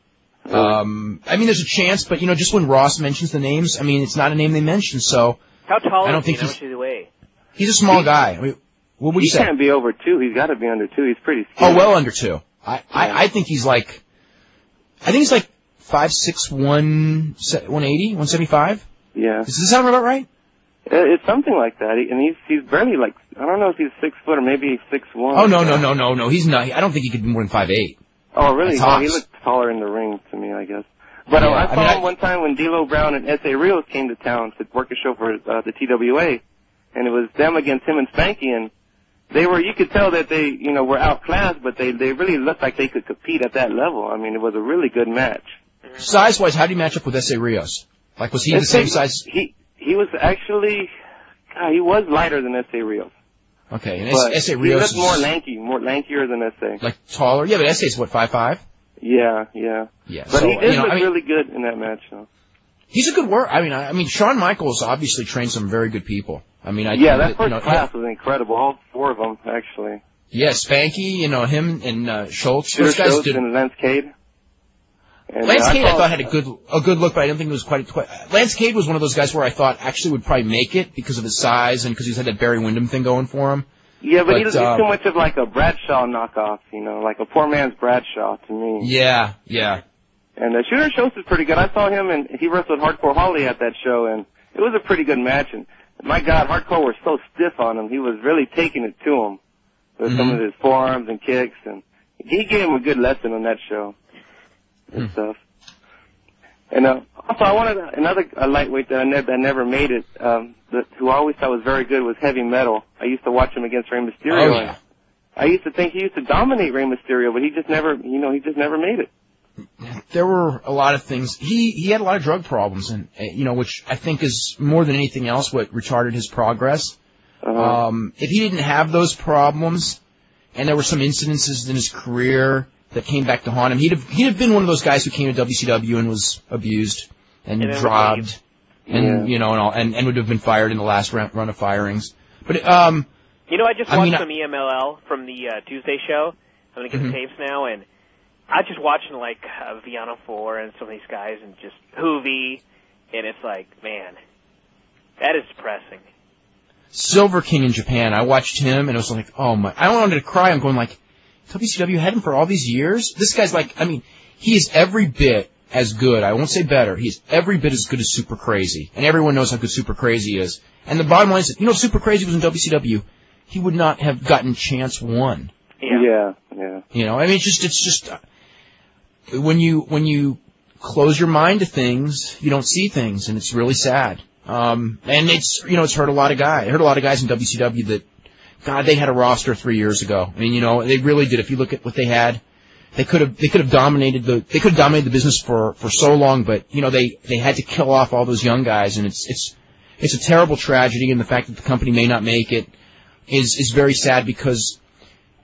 Speaker 1: There's a chance, but, just when Ross mentions the names, it's not a name they mention, so.
Speaker 2: How tall
Speaker 1: I don't think
Speaker 2: how much does he weigh?
Speaker 1: He's a small guy. What would you say?
Speaker 6: He can't be over 2. He's got to be under 2. He's pretty skinny.
Speaker 1: Oh, well under 2. I think he's like 5'6", 180, 175.
Speaker 6: Yeah.
Speaker 1: Does this sound about right?
Speaker 6: It's something like that. And he's barely like, I don't know if he's 6 foot or maybe 6'1".
Speaker 1: Oh, no. He's not. I don't think he could be more than 5'8".
Speaker 6: Oh, really? Well, he looked taller in the ring to me, I guess. But I saw him one time when D'Lo Brown and S.A. Rios came to town to work a show for the TWA, and it was them against him and Spanky, and you could tell that they, were outclassed, but they really looked like they could compete at that level. It was a really good match.
Speaker 1: Size-wise, how do you match up with S.A. Rios? Like, was he the same size?
Speaker 6: He was actually, he was lighter than S.A. Rios.
Speaker 1: Okay, and S.A. Rios
Speaker 6: he looked more lankier than S.A.
Speaker 1: Like taller? Yeah, but S.A.'s what, 5'5"?
Speaker 6: Yeah. But he did look really good in that match, though.
Speaker 1: He's a good worker. Shawn Michaels obviously trained some very good people.
Speaker 6: That first class was incredible. All 4 of them, actually.
Speaker 1: Yeah, Spanky, him and Schultz.
Speaker 6: Those guys did. And Lance Cade.
Speaker 1: Lance Cade, I thought had a good look, but I don't think it was quite. Lance Cade was one of those guys where I thought actually would probably make it because of his size and because he's had that Barry Windham thing going for him.
Speaker 6: Yeah, but he's too much of like a Bradshaw knockoff, like a poor man's Bradshaw to me.
Speaker 1: Yeah.
Speaker 6: And Shooter Schultz is pretty good. I saw him and he wrestled Hardcore Holly at that show, and it was a pretty good match. And my God, Hardcore was so stiff on him. He was really taking it to him with some of his forearms and kicks, and he gave him a good lesson on that show and stuff. And also, I wanted another lightweight that never made it, who I always thought was very good was Heavy Metal. I used to watch him against Rey Mysterio.
Speaker 1: Oh, yeah.
Speaker 6: I used to think he used to dominate Rey Mysterio, but he just never made it.
Speaker 1: There were a lot of things. He had a lot of drug problems, and which I think is more than anything else what retarded his progress. If he didn't have those problems, and there were some incidences in his career that came back to haunt him, he'd have been one of those guys who came to WCW and was abused and dropped, and and would have been fired in the last run of firings. But
Speaker 2: I just watched some EMLL from the Tuesday show. I'm gonna get the tapes now, and I just watching like Viano 4 and some of these guys and just Hoovy, and it's like, man, that is depressing.
Speaker 1: Silver King in Japan, I watched him and it was like, oh my, I wanted to cry. I'm going like, WCW had him for all these years? This guy's like, he is every bit as good. I won't say better. He's every bit as good as Super Crazy. And everyone knows how good Super Crazy is. And the bottom line is, if Super Crazy was in WCW, he would not have gotten chance 1.
Speaker 6: Yeah.
Speaker 1: It's just, when you close your mind to things, you don't see things, and it's really sad. And it's hurt a lot of guys. It hurt a lot of guys in WCW that, God, they had a roster 3 years ago. They really did. If you look at what they had, they could have dominated the business for so long, but, they had to kill off all those young guys, and it's a terrible tragedy, and the fact that the company may not make it is very sad because,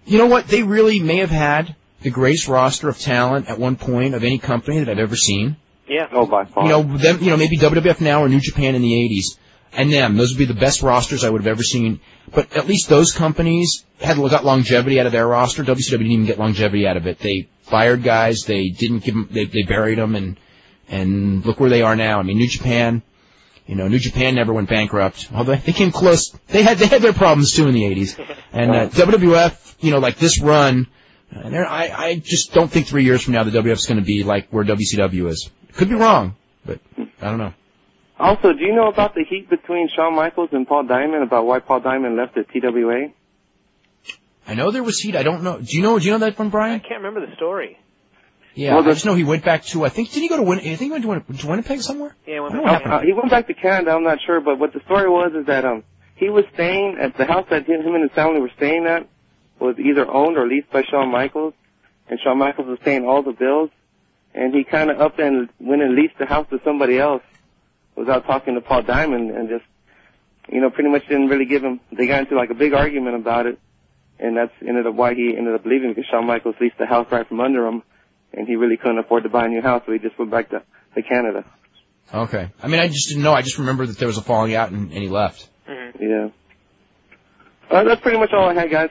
Speaker 1: you know what? They really may have had the greatest roster of talent at one point of any company that I've ever seen.
Speaker 2: Yeah.
Speaker 6: Oh, by far.
Speaker 1: Maybe WWF now or New Japan in the 80s. And those would be the best rosters I would have ever seen. But at least those companies got longevity out of their roster. WCW didn't even get longevity out of it. They fired guys. They didn't give them, they buried them, and look where they are now. New Japan, New Japan never went bankrupt. Although they came close. They had their problems too in the 80s. And, WWF, like this run, I just don't think 3 years from now the WWF's going to be like where WCW is. Could be wrong, but I don't know.
Speaker 6: Also, do you know about the heat between Shawn Michaels and Paul Diamond about why Paul Diamond left the TWA?
Speaker 1: I know there was heat. I don't know. Do you know that from Brian?
Speaker 2: I can't remember the story.
Speaker 1: Yeah, I just know he went back to, did he go to Winnipeg somewhere?
Speaker 2: Yeah,
Speaker 6: he went back to Canada, I'm not sure, but what the story was is that, he was staying at the house that him and his family were staying at was either owned or leased by Shawn Michaels, and Shawn Michaels was paying all the bills, and he kind of up and went and leased the house to somebody else without talking to Paul Diamond, and just, pretty much didn't really give him. They got into like a big argument about it, and that's ended up why he ended up leaving, because Shawn Michaels leased the house right from under him, and he really couldn't afford to buy a new house, so he just went back to Canada.
Speaker 1: Okay. I mean, I just didn't know. I just remember that there was a falling out and he left.
Speaker 6: Mm-hmm. Yeah. That's pretty much all I had, guys.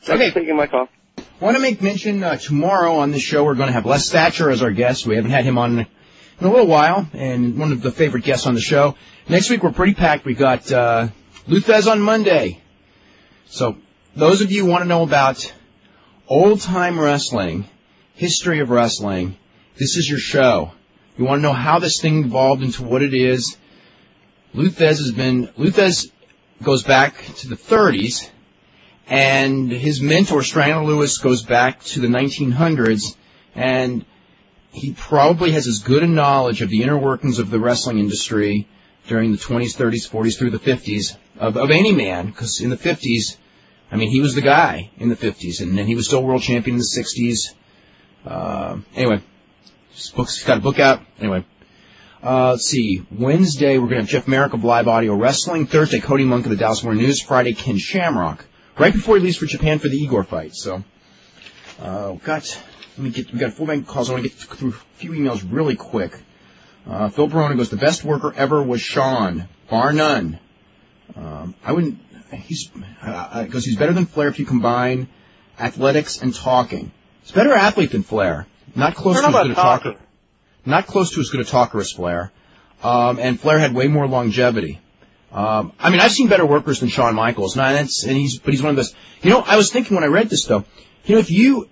Speaker 6: Thanks for taking my call.
Speaker 1: I want to make mention, tomorrow on this show we're going to have Les Thatcher as our guest. We haven't had him on in a little while, and one of the favorite guests on the show. Next week we're pretty packed. We've got Lou Thesz on Monday. So those of you who want to know about old-time wrestling, history of wrestling, this is your show. You want to know how this thing evolved into what it is. Lou Thesz goes back to the 30s, and his mentor, Strangler Lewis, goes back to the 1900s, and he probably has as good a knowledge of the inner workings of the wrestling industry during the 20s, 30s, 40s, through the 50s of any man, because in the 50s, I mean, he was the guy in the 50s, and then he was still world champion in the 60s. Anyway, he's got a book out. Anyway, let's see. Wednesday, we're going to have Jeff Merrick of Live Audio Wrestling. Thursday, Cody Monk of the Dallas Morning News. Friday, Ken Shamrock, right before he leaves for Japan for the Igor fight. So, we got a full bank of calls. I want to get through a few emails really quick. Phil Barona goes, the best worker ever was Shawn, bar none. He's better than Flair if you combine athletics and talking. He's a better athlete than Flair. Not close to as good a talker. Not close to as good a talker as Flair. And Flair had way more longevity. I mean, I've seen better workers than Shawn Michaels. But he's one of those. I was thinking when I read this though, if you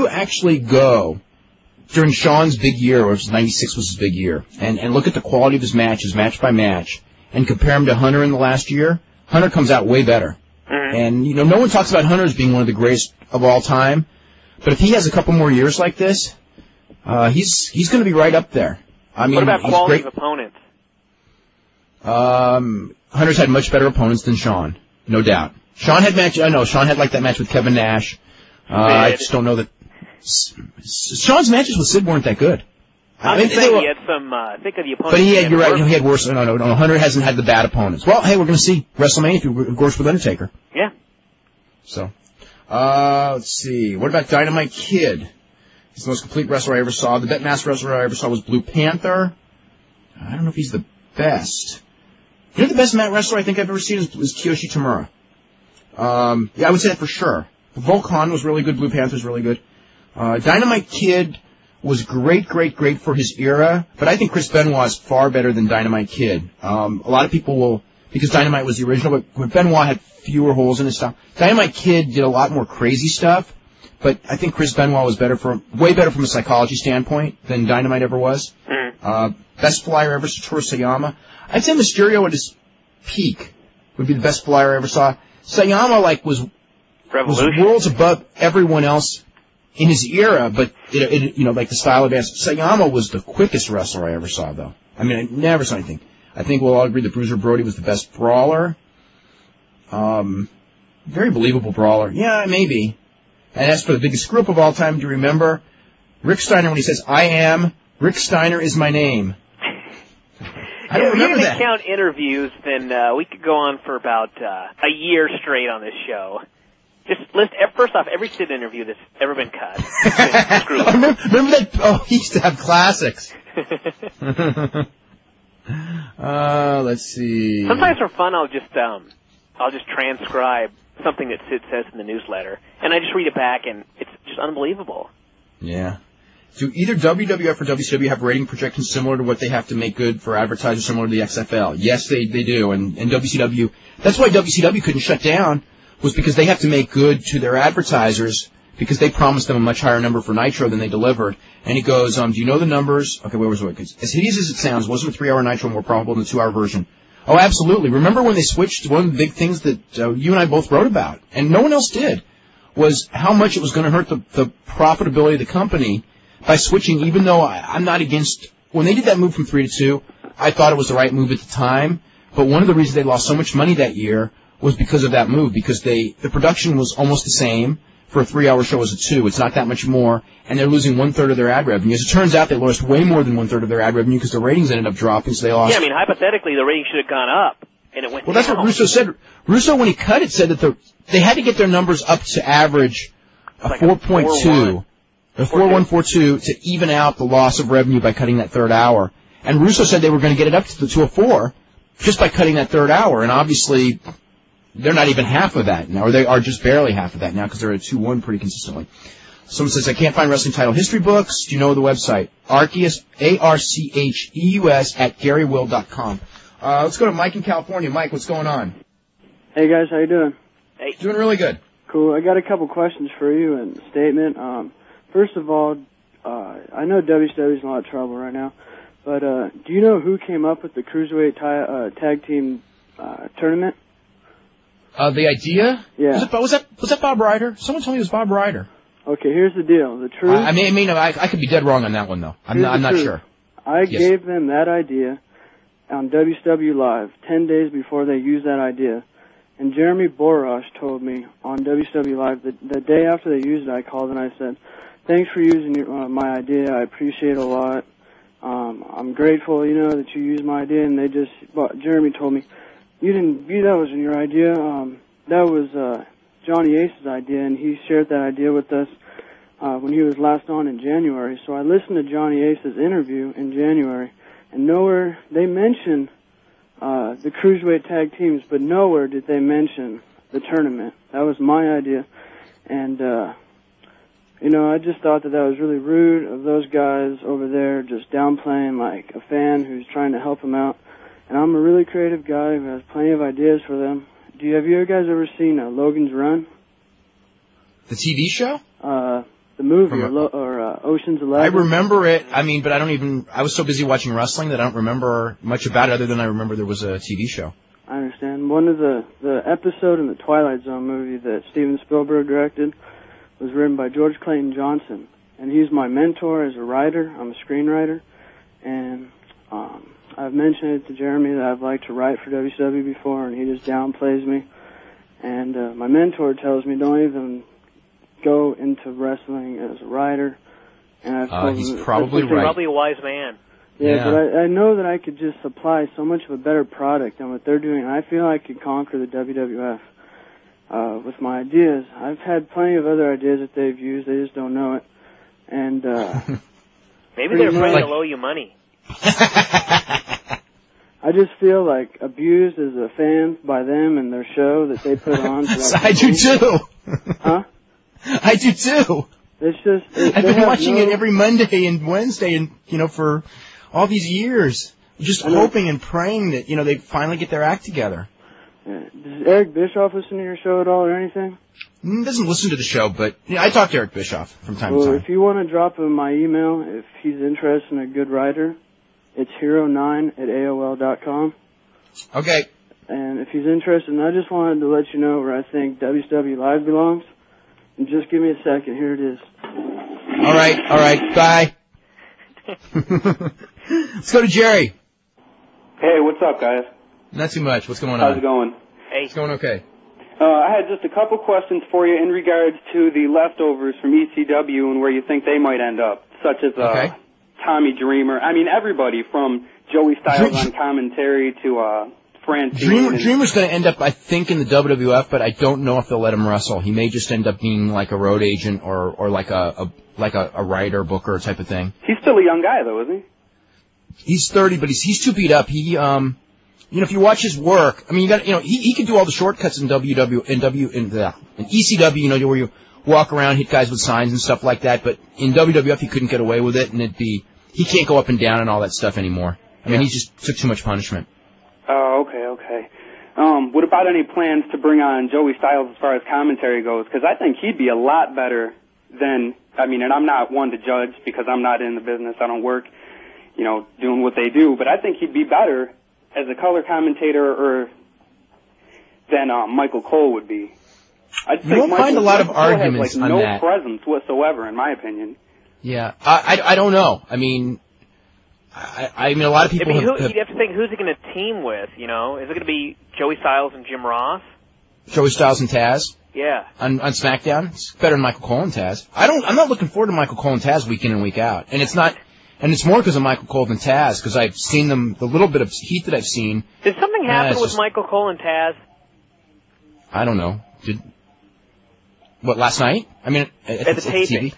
Speaker 1: actually go during Shawn's big year, or 96 was his big year, and look at the quality of his matches, match by match, and compare him to Hunter in the last year, Hunter comes out way better. Mm-hmm. And, no one talks about Hunter as being one of the greatest of all time, but if he has a couple more years like this, he's going to be right up there. I mean,
Speaker 2: what about quality of opponents?
Speaker 1: Hunter's had much better opponents than Shawn, no doubt. Shawn had like that match with Kevin Nash. I just don't know that Shawn's matches with Sid weren't that good.
Speaker 2: I mean, he had some, think of the opponents.
Speaker 1: But you're right, he had worse. No, Hunter hasn't had the bad opponents. Well, hey, we're going to see WrestleMania, of course, with Undertaker.
Speaker 2: Yeah.
Speaker 1: So, let's see. What about Dynamite Kid? He's the most complete wrestler I ever saw. The best wrestler I ever saw was Blue Panther. I don't know if he's the best. The best mat wrestler I think I've ever seen is Kiyoshi Tamura. I would say that for sure. Volkan was really good. Blue Panther's really good. Dynamite Kid was great for his era, but I think Chris Benoit is far better than Dynamite Kid. A lot of people will, because Dynamite was the original, but Benoit had fewer holes in his style. Dynamite Kid did a lot more crazy stuff, but I think Chris Benoit was way better from a psychology standpoint than Dynamite ever was. Best flyer ever, Satoru Sayama. I'd say Mysterio at his peak would be the best flyer I ever saw. Sayama, was worlds above everyone else in his era, but like the style of dance. Sayama was the quickest wrestler I ever saw, though. I mean, I never saw anything. I think we'll all agree that Bruiser Brody was the best brawler. Very believable brawler. Yeah, maybe. And as for the biggest group of all time, do you remember Rick Steiner when he says, "I am Rick Steiner is my name"? I don't remember that.
Speaker 2: If you didn't count interviews, then we could go on for about a year straight on this show. Just list, first off, every Sid interview that's ever been cut.
Speaker 1: Remember that? Oh, he used to have classics. Let's see.
Speaker 2: Sometimes for fun, I'll just transcribe something that Sid says in the newsletter, and I just read it back, and it's just unbelievable.
Speaker 1: Yeah. Do either WWF or WCW have rating projections similar to what they have to make good for advertisers, similar to the XFL? Yes, they do, and WCW. That's why WCW couldn't shut down, was because they have to make good to their advertisers because they promised them a much higher number for Nitro than they delivered. And he goes, do you know the numbers? Okay, where was it? As hideous as it sounds, wasn't a 3-hour Nitro more probable than the 2-hour version? Oh, absolutely. Remember when they switched? One of the big things that you and I both wrote about, and no one else did, was how much it was going to hurt the profitability of the company by switching, even though I'm not against. When they did that move from 3 to 2, I thought it was the right move at the time. But one of the reasons they lost so much money that year was because of that move, because the production was almost the same for a 3-hour show is a 2. It's not that much more, and they're losing 1/3 of their ad revenue. As it turns out, they lost way more than 1/3 of their ad revenue because the ratings ended up dropping, so they lost.
Speaker 2: Yeah, I mean, hypothetically, the ratings should have gone up, and it went down.
Speaker 1: Well, that's what Russo said. Russo, when he cut it, said that they had to get their numbers up to average a 4.2, a 4.142 to even out the loss of revenue by cutting that third hour. And Russo said they were going to get it up to a 4 just by cutting that third hour, and obviously they're not even half of that now, or they are just barely half of that now because they're at 2-1 pretty consistently. Someone says, I can't find wrestling title history books. Do you know the website? Archeus, ARCHEUS at GaryWill.com. Let's go to Mike in California. Mike, what's going on?
Speaker 7: Hey, guys, how you doing?
Speaker 2: Hey.
Speaker 1: Doing really good.
Speaker 7: Cool. I got a couple questions for you and a statement. First of all, I know WCW's in a lot of trouble right now, but do you know who came up with the Cruiserweight tag team tournament?
Speaker 1: The idea?
Speaker 7: Yeah.
Speaker 1: Was that Bob Ryder? Someone told me it was Bob Ryder.
Speaker 7: Okay, here's the deal. The truth.
Speaker 1: I could be dead wrong on that one though. I'm not sure.
Speaker 7: I gave them that idea on WCW Live 10 days before they used that idea, and Jeremy Borash told me on WCW Live the day after they used it. I called and I said, "Thanks for using my idea. I appreciate it a lot. I'm grateful, that you used my idea." And Jeremy told me, that wasn't your idea. That was Johnny Ace's idea, and he shared that idea with us when he was last on in January. So I listened to Johnny Ace's interview in January, and nowhere they mention the Cruiserweight tag teams, but nowhere did they mention the tournament. That was my idea, and I just thought that was really rude of those guys over there, just downplaying like a fan who's trying to help them out. And I'm a really creative guy who has plenty of ideas for them. Have you guys ever seen Logan's Run?
Speaker 1: The TV show?
Speaker 7: The movie, or Ocean's 11.
Speaker 1: I remember it, but I was so busy watching wrestling that I don't remember much about it other than I remember there was a TV show.
Speaker 7: I understand. One of the episode in the Twilight Zone movie that Steven Spielberg directed was written by George Clayton Johnson. And he's my mentor as a writer. I'm a screenwriter. And I've mentioned it to Jeremy that I've liked to write for WCW before, and he just downplays me. And my mentor tells me don't even go into wrestling as a writer. And I've told
Speaker 1: he's
Speaker 7: him
Speaker 1: probably right.
Speaker 2: He's probably a wise man.
Speaker 7: Yeah, but I know that I could just supply so much of a better product than what they're doing. And I feel I could conquer the WWF with my ideas. I've had plenty of other ideas that they've used. They just don't know it. And
Speaker 2: maybe they're afraid to owe you money.
Speaker 7: I just feel like abused as a fan by them and their show that they put on.
Speaker 1: I do too.
Speaker 7: Huh?
Speaker 1: I do too.
Speaker 7: It's just
Speaker 1: I've been watching it every Monday and Wednesday, and for all these years, just hoping and praying that they finally get their act together.
Speaker 7: Yeah. Does Eric Bischoff listen to your show at all or anything?
Speaker 1: He doesn't listen to the show, but I talk to Eric Bischoff from time to time.
Speaker 7: Well, if you want to drop him my email, if he's interested in a good writer, it's hero9@AOL.com.
Speaker 1: Okay.
Speaker 7: And if he's interested, and I just wanted to let you know where I think WCW Live belongs. And just give me a second. Here it is.
Speaker 1: All right. Bye. Let's go to Jerry.
Speaker 8: Hey, what's up, guys?
Speaker 1: Not too much. What's going on?
Speaker 8: How's it going?
Speaker 2: Hey.
Speaker 1: It's going okay.
Speaker 8: I had just a couple questions for you in regards to the leftovers from ECW and where you think they might end up, such as Tommy Dreamer. Everybody from Joey Styles on commentary to Francine.
Speaker 1: Dreamer's going to end up, I think, in the WWF, but I don't know if they'll let him wrestle. He may just end up being like a road agent or like a writer, booker type of thing.
Speaker 8: He's still a young guy, though, isn't he?
Speaker 1: He's 30, but he's too beat up. He, if you watch his work, he can do all the shortcuts in ECW, where you walk around, hit guys with signs and stuff like that. But in WWF, he couldn't get away with it, and he can't go up and down and all that stuff anymore. He just took too much punishment.
Speaker 8: Oh, okay. What about any plans to bring on Joey Styles as far as commentary goes? Because I think he'd be a lot better than, and I'm not one to judge because I'm not in the business. I don't work, doing what they do. But I think he'd be better as a color commentator than Michael Cole would be. I think
Speaker 1: You'll find a lot of arguments
Speaker 8: has,
Speaker 1: on
Speaker 8: no
Speaker 1: that.
Speaker 8: presence whatsoever, in my opinion.
Speaker 1: Yeah, I don't know. A lot of people
Speaker 2: you'd have to think, who's he going to team with, Is it going to be Joey Styles and Jim Ross?
Speaker 1: Joey Styles and Taz?
Speaker 2: Yeah.
Speaker 1: On SmackDown. It's better than Michael Cole and Taz. I'm not looking forward to Michael Cole and Taz week in and week out. And it's more because of Michael Cole than Taz, because I've seen them, the little bit of heat that I've seen.
Speaker 2: Did something happen with Michael Cole and Taz?
Speaker 1: I don't know. What, last night? I mean,
Speaker 2: at the taping.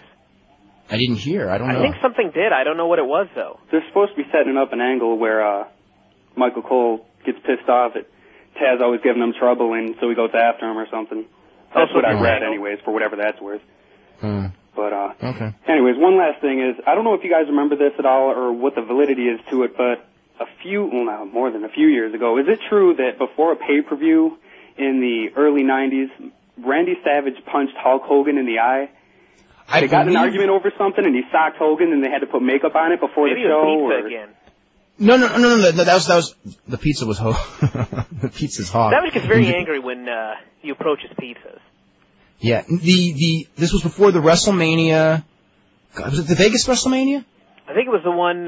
Speaker 1: I didn't hear. I don't know.
Speaker 2: I think something did. I don't know what it was, though.
Speaker 8: They're supposed to be setting up an angle where Michael Cole gets pissed off at Taz always giving him trouble, and so he goes after him or something. That's what I read, anyways, for whatever that's worth. But,
Speaker 1: okay.
Speaker 8: Anyways, one last thing is, I don't know if you guys remember this at all or what the validity is to it, but more than a few years ago, is it true that before a pay-per-view in the early 90s, Randy Savage punched Hulk Hogan in the eye? They got in an argument over something, and he socked Hogan, and they had to put makeup on it before the show?
Speaker 2: Again.
Speaker 1: No. That was the pizza was the pizza's hot.
Speaker 2: Savage gets very angry when you approach his pizzas.
Speaker 1: Yeah, this was before the WrestleMania. God, was it the Vegas WrestleMania?
Speaker 2: I think it was the one.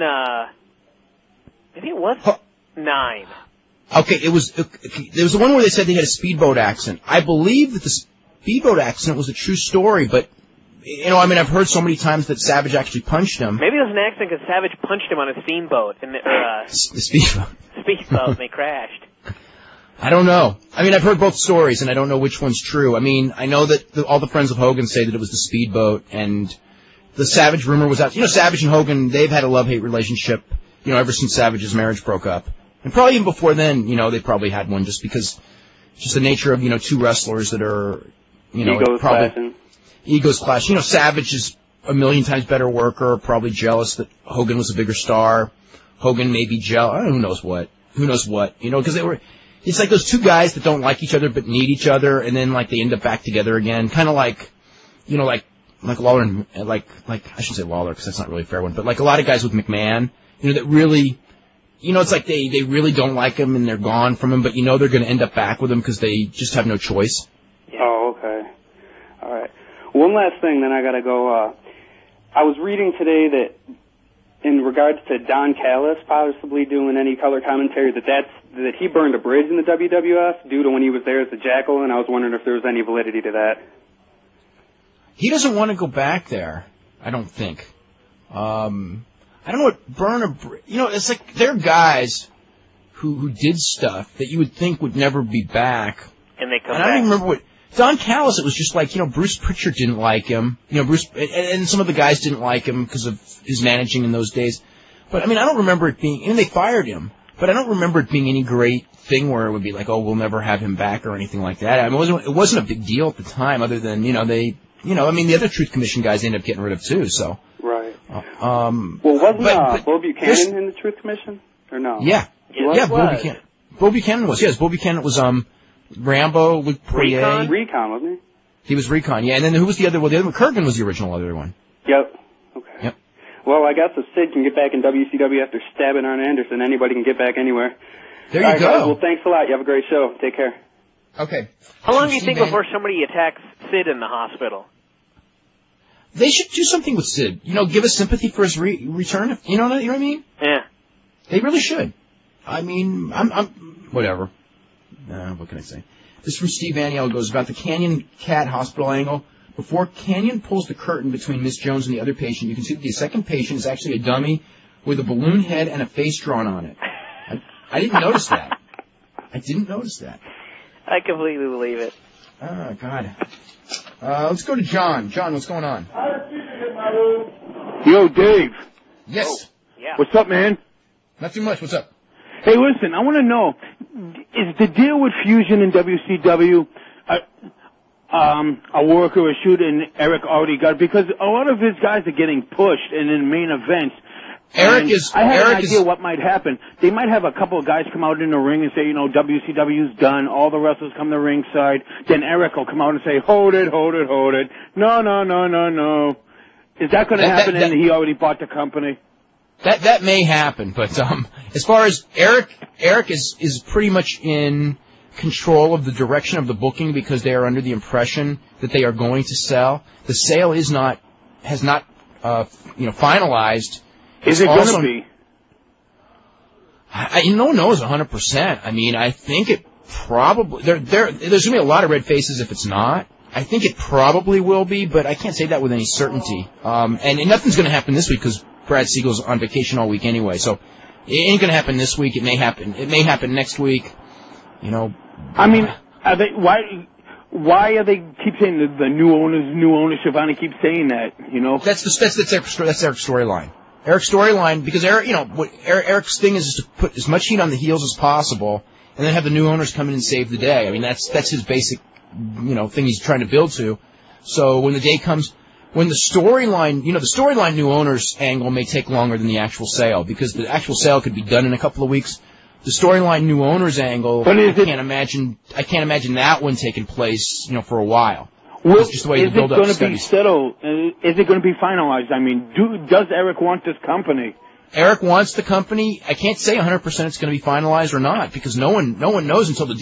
Speaker 2: Maybe it was 9.
Speaker 1: Okay, it was the one where they said they had a speedboat accident. I believe that the speedboat accident was a true story, but I've heard so many times that Savage actually punched him.
Speaker 2: Maybe it was an accident because Savage punched him on a steamboat the
Speaker 1: speedboat.
Speaker 2: Speedboat, and they crashed.
Speaker 1: I don't know. I've heard both stories, and I don't know which one's true. I know that all the friends of Hogan say that it was the speedboat, and the Savage rumor was out. Savage and Hogan, they've had a love-hate relationship, ever since Savage's marriage broke up. And probably even before then, they probably had one just because, just the nature of, two wrestlers that are, egos clash. Savage is a million times better worker, probably jealous that Hogan was a bigger star. Hogan may be jealous. Who knows what? Because it's like those two guys that don't like each other but need each other, and then they end up back together again. Kind of like Lawler and I shouldn't say Lawler because that's not really a fair one, but a lot of guys with McMahon, that really, it's like they really don't like him and they're gone from him, but they're going to end up back with him because they just have no choice.
Speaker 8: Oh, okay. All right. One last thing, then I got to go. I was reading today that in regards to Don Callis possibly doing any color commentary, that he burned a bridge in the WWF due to when he was there as the Jackal, and I was wondering if there was any validity to that.
Speaker 1: He doesn't want to go back there, I don't think. I don't know what burn a bridge. It's like there are guys who did stuff that you would think would never be back.
Speaker 2: And they come back.
Speaker 1: I don't even remember what. Don Callis, it was just like, Bruce Pritchard didn't like him. Bruce, and some of the guys didn't like him because of his managing in those days. But, I don't remember it being, and they fired him, but I don't remember it being any great thing where it would be like, oh, we'll never have him back or anything like that. It wasn't a big deal at the time other than, the other Truth Commission guys they ended up getting rid of too, so.
Speaker 8: Right. Wasn't Bo Buchanan in the Truth Commission? Or no?
Speaker 1: Yeah. Yeah, Bo Buchanan. Bo Buchanan was, yes. Bo Buchanan was, Rambo, Luke Poirier.
Speaker 8: Recon, wasn't he?
Speaker 1: He was Recon, yeah. And then who was the other one? The other one, Kurgan was the original other one.
Speaker 8: Yep. Okay.
Speaker 1: Yep.
Speaker 8: Well, I guess if Sid can get back in WCW after stabbing Arn Anderson, anybody can get back anywhere.
Speaker 1: There you go.
Speaker 8: Guys, well, thanks a lot. You have a great show. Take care.
Speaker 1: Okay.
Speaker 2: How long do you think before somebody attacks Sid in the hospital?
Speaker 1: They should do something with Sid. Give us sympathy for his return. You know what I mean?
Speaker 2: Yeah.
Speaker 1: They really should. I'm whatever. What can I say? This is from Steve Aniel. Goes about the Canyon Cat Hospital angle. Before Canyon pulls the curtain between Miss Jones and the other patient, you can see that the second patient is actually a dummy with a balloon head and a face drawn on it. I didn't notice that.
Speaker 2: I completely believe it.
Speaker 1: Oh, God. Let's go to John. John, what's going on?
Speaker 9: Yo, Dave.
Speaker 1: Yes.
Speaker 2: Oh, yeah.
Speaker 9: What's up, man?
Speaker 1: Not too much. What's up?
Speaker 9: Hey, listen, I want to know, is the deal with Fusion and WCW a worker, a shooter, and Eric already got? Because a lot of his guys are getting pushed in the main events. I had an idea what might happen. They might have a couple of guys come out in the ring and say, WCW's done. All the wrestlers come to ringside. Then Eric will come out and say, hold it. No. Is that going to happen? And he already bought the company.
Speaker 1: That may happen, but as far as Eric is pretty much in control of the direction of the booking because they are under the impression that they are going to sell. The sale has not finalized.
Speaker 9: Is it going to be?
Speaker 1: No one knows 100%. I think it probably there's going to be a lot of red faces if it's not. I think it probably will be, but I can't say that with any certainty. And nothing's going to happen this week because Brad Siegel's on vacation all week anyway. So it ain't going to happen this week. It may happen. It may happen next week. You know.
Speaker 9: I mean, are they, why are they keep saying the new ownership? Why do they keep saying that? You know.
Speaker 1: That's Eric's storyline. Eric's storyline, because Eric's thing is to put as much heat on the heels as possible, and then have the new owners come in and save the day. I mean, that's his basic, thing he's trying to build to. So when the day comes, when the storyline, the storyline new owners angle may take longer than the actual sale, because the actual sale could be done in a couple of weeks. The storyline new owners angle, I can't imagine that one taking place, for a while.
Speaker 9: Well, is it going to be settled? Is it going to be finalized? I mean, does Eric want this company?
Speaker 1: Eric wants the company. I can't say 100% it's going to be finalized or not, because no one knows until the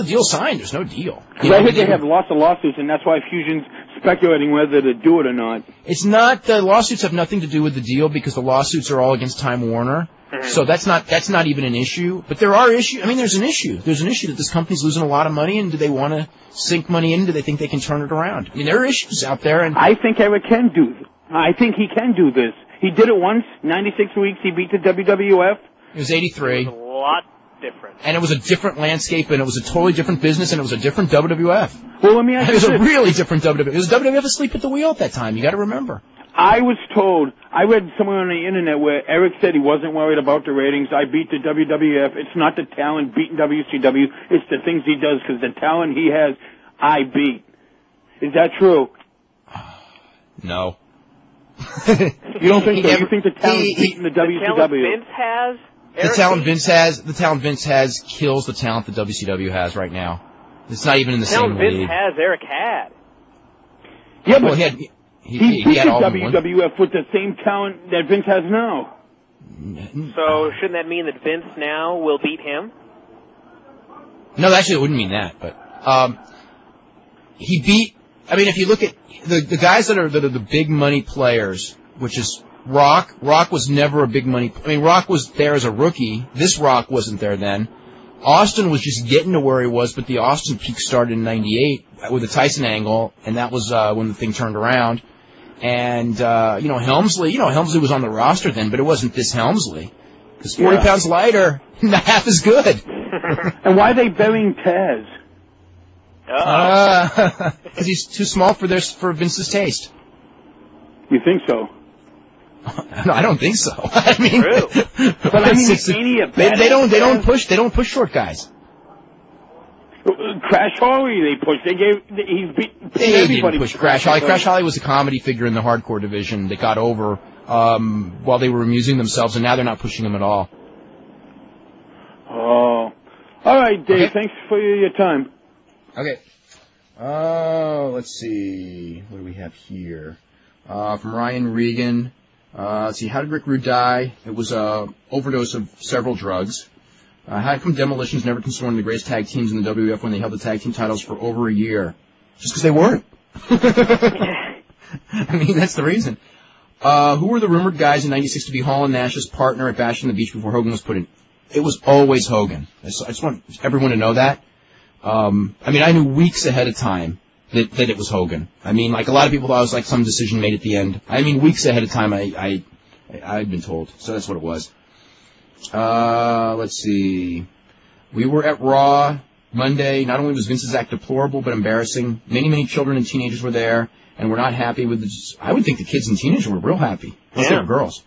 Speaker 1: deal's signed. There's no deal.
Speaker 9: I heard they have lots of lawsuits, and that's why Fusion's speculating whether to do it or not.
Speaker 1: It's not. The lawsuits have nothing to do with the deal, because the lawsuits are all against Time Warner. So that's not even an issue. But there are issues. I mean, there's an issue. There's an issue that this company's losing a lot of money, and do they want to sink money in? Do they think they can turn it around? I mean, there are issues out there. And
Speaker 9: I think Eric can do this. I think he can do this. He did it once, 96 weeks. He beat the WWF.
Speaker 1: It was 83.
Speaker 2: It was a lot different.
Speaker 1: And it was a different landscape, and it was a totally different business, and it was a different WWF.
Speaker 9: Well, let me ask you this.
Speaker 1: It was a really different WWF. It was WWF asleep at the wheel at that time. You got to remember.
Speaker 9: I was told, I read somewhere on the internet where Eric said he wasn't worried about the ratings. I beat the WWF. It's not the talent beating WCW. It's the things he does, because the talent he has, I beat. Is that true?
Speaker 1: No.
Speaker 9: You don't think so? You think the talent beating the WCW?
Speaker 2: The talent
Speaker 1: Vince has kills the talent that WCW has right now. It's not even in the same league.
Speaker 2: The talent Vince has, Eric had.
Speaker 9: Yeah, but he beat the WWF with the same talent that Vince has now.
Speaker 2: So shouldn't that mean that Vince now will beat him?
Speaker 1: No, actually it wouldn't mean that. But he beat. I mean, if you look at the guys that are the big money players, which is Rock. Rock was never a big money. I mean, Rock was there as a rookie. This Rock wasn't there then. Austin was just getting to where he was, but the Austin peak started in '98 with the Tyson angle, and that was when the thing turned around. And Helmsley, Helmsley was on the roster then, but it wasn't this Helmsley, because 40 pounds lighter, not half as good.
Speaker 9: And why are they burying Taz?
Speaker 1: Because he's too small for Vince's taste.
Speaker 9: You think so?
Speaker 1: No, I don't think so. I mean,
Speaker 9: but I mean,
Speaker 1: they don't push short guys.
Speaker 9: Crash Holly, they pushed. They
Speaker 1: didn't push Crash Holly. Crash Holly was a comedy figure in the hardcore division that got over while they were amusing themselves, and now they're not pushing him at all.
Speaker 9: Oh, all right, Dave. Okay. Thanks for your time.
Speaker 1: Okay. Let's see. What do we have here? From Ryan Regan. Let's see. How did Rick Rude die? It was a overdose of several drugs. How come Demolition's never considered one of the greatest tag teams in the WWF when they held the tag team titles for over a year? Just because they weren't. I mean, that's the reason. Who were the rumored guys in '96 to be Hall and Nash's partner at Bash on the Beach before Hogan was put in? It was always Hogan. I just want everyone to know that. I mean, I knew weeks ahead of time that it was Hogan. I mean, like a lot of people thought it was like some decision made at the end. I mean, weeks ahead of time, I'd been told. So that's what it was. Let's see. We were at Raw Monday. Not only was Vince's act deplorable but embarrassing, many children and teenagers were there and were not happy with the. I would think the kids and teenagers were real happy. Plus they were girls.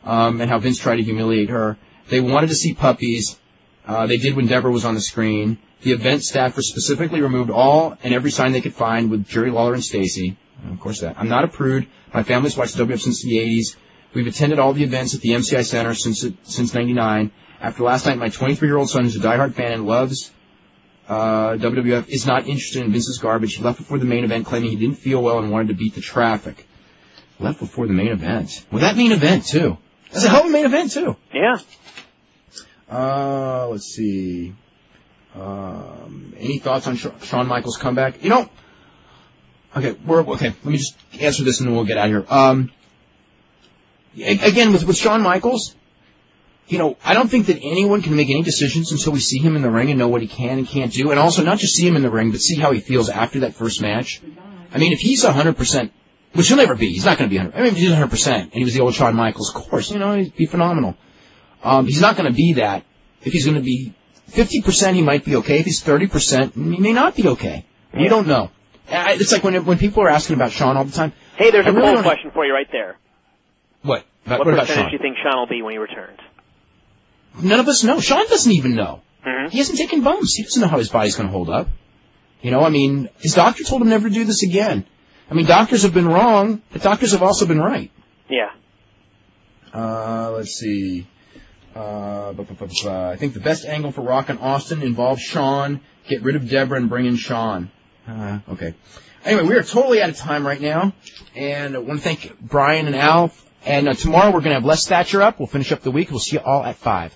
Speaker 1: And how Vince tried to humiliate her. They wanted to see puppies. They did when Deborah was on the screen. The event staff were specifically removed all and every sign they could find with Jerry Lawler and Stacy. Of course that. I'm not a prude. My family's watched WWF since the 80s. We've attended all the events at the MCI Center since '99. After last night, my 23-year-old son, who's a diehard fan and loves WWF, is not interested in Vince's garbage. He left before the main event, claiming he didn't feel well and wanted to beat the traffic. Left before the main event. Well, that main event, too. That's a hell of a main event, too.
Speaker 2: Yeah.
Speaker 1: Let's see. Any thoughts on Shawn Michaels' comeback? Okay, let me just answer this and then we'll get out of here. Again, with Shawn Michaels, I don't think that anyone can make any decisions until we see him in the ring and know what he can and can't do. And also not just see him in the ring, but see how he feels after that first match. I mean, if he's 100%, which he'll never be, he's not going to be 100%. I mean, if he's 100%, and he was the old Shawn Michaels, of course, he'd be phenomenal. He's not going to be that. If he's going to be 50%, he might be okay. If he's 30%, he may not be okay. You don't know. It's like when people are asking about Shawn all the time.
Speaker 2: Hey, there's a poll question for you right there.
Speaker 1: What?
Speaker 2: What percentage do you think Shawn will be when he returns?
Speaker 1: None of us know. Shawn doesn't even know.
Speaker 2: Mm-hmm.
Speaker 1: He hasn't taken bumps. He doesn't know how his body's going to hold up. His doctor told him never to do this again. Doctors have been wrong, but doctors have also been right.
Speaker 2: Yeah.
Speaker 1: Let's see. I think the best angle for Rock and Austin involves Shawn. Get rid of Deborah and bring in Shawn. Okay. Anyway, we are totally out of time right now. And I want to thank Brian and Al. And tomorrow we're going to have Les Thatcher up. We'll finish up the week. We'll see you all at 5.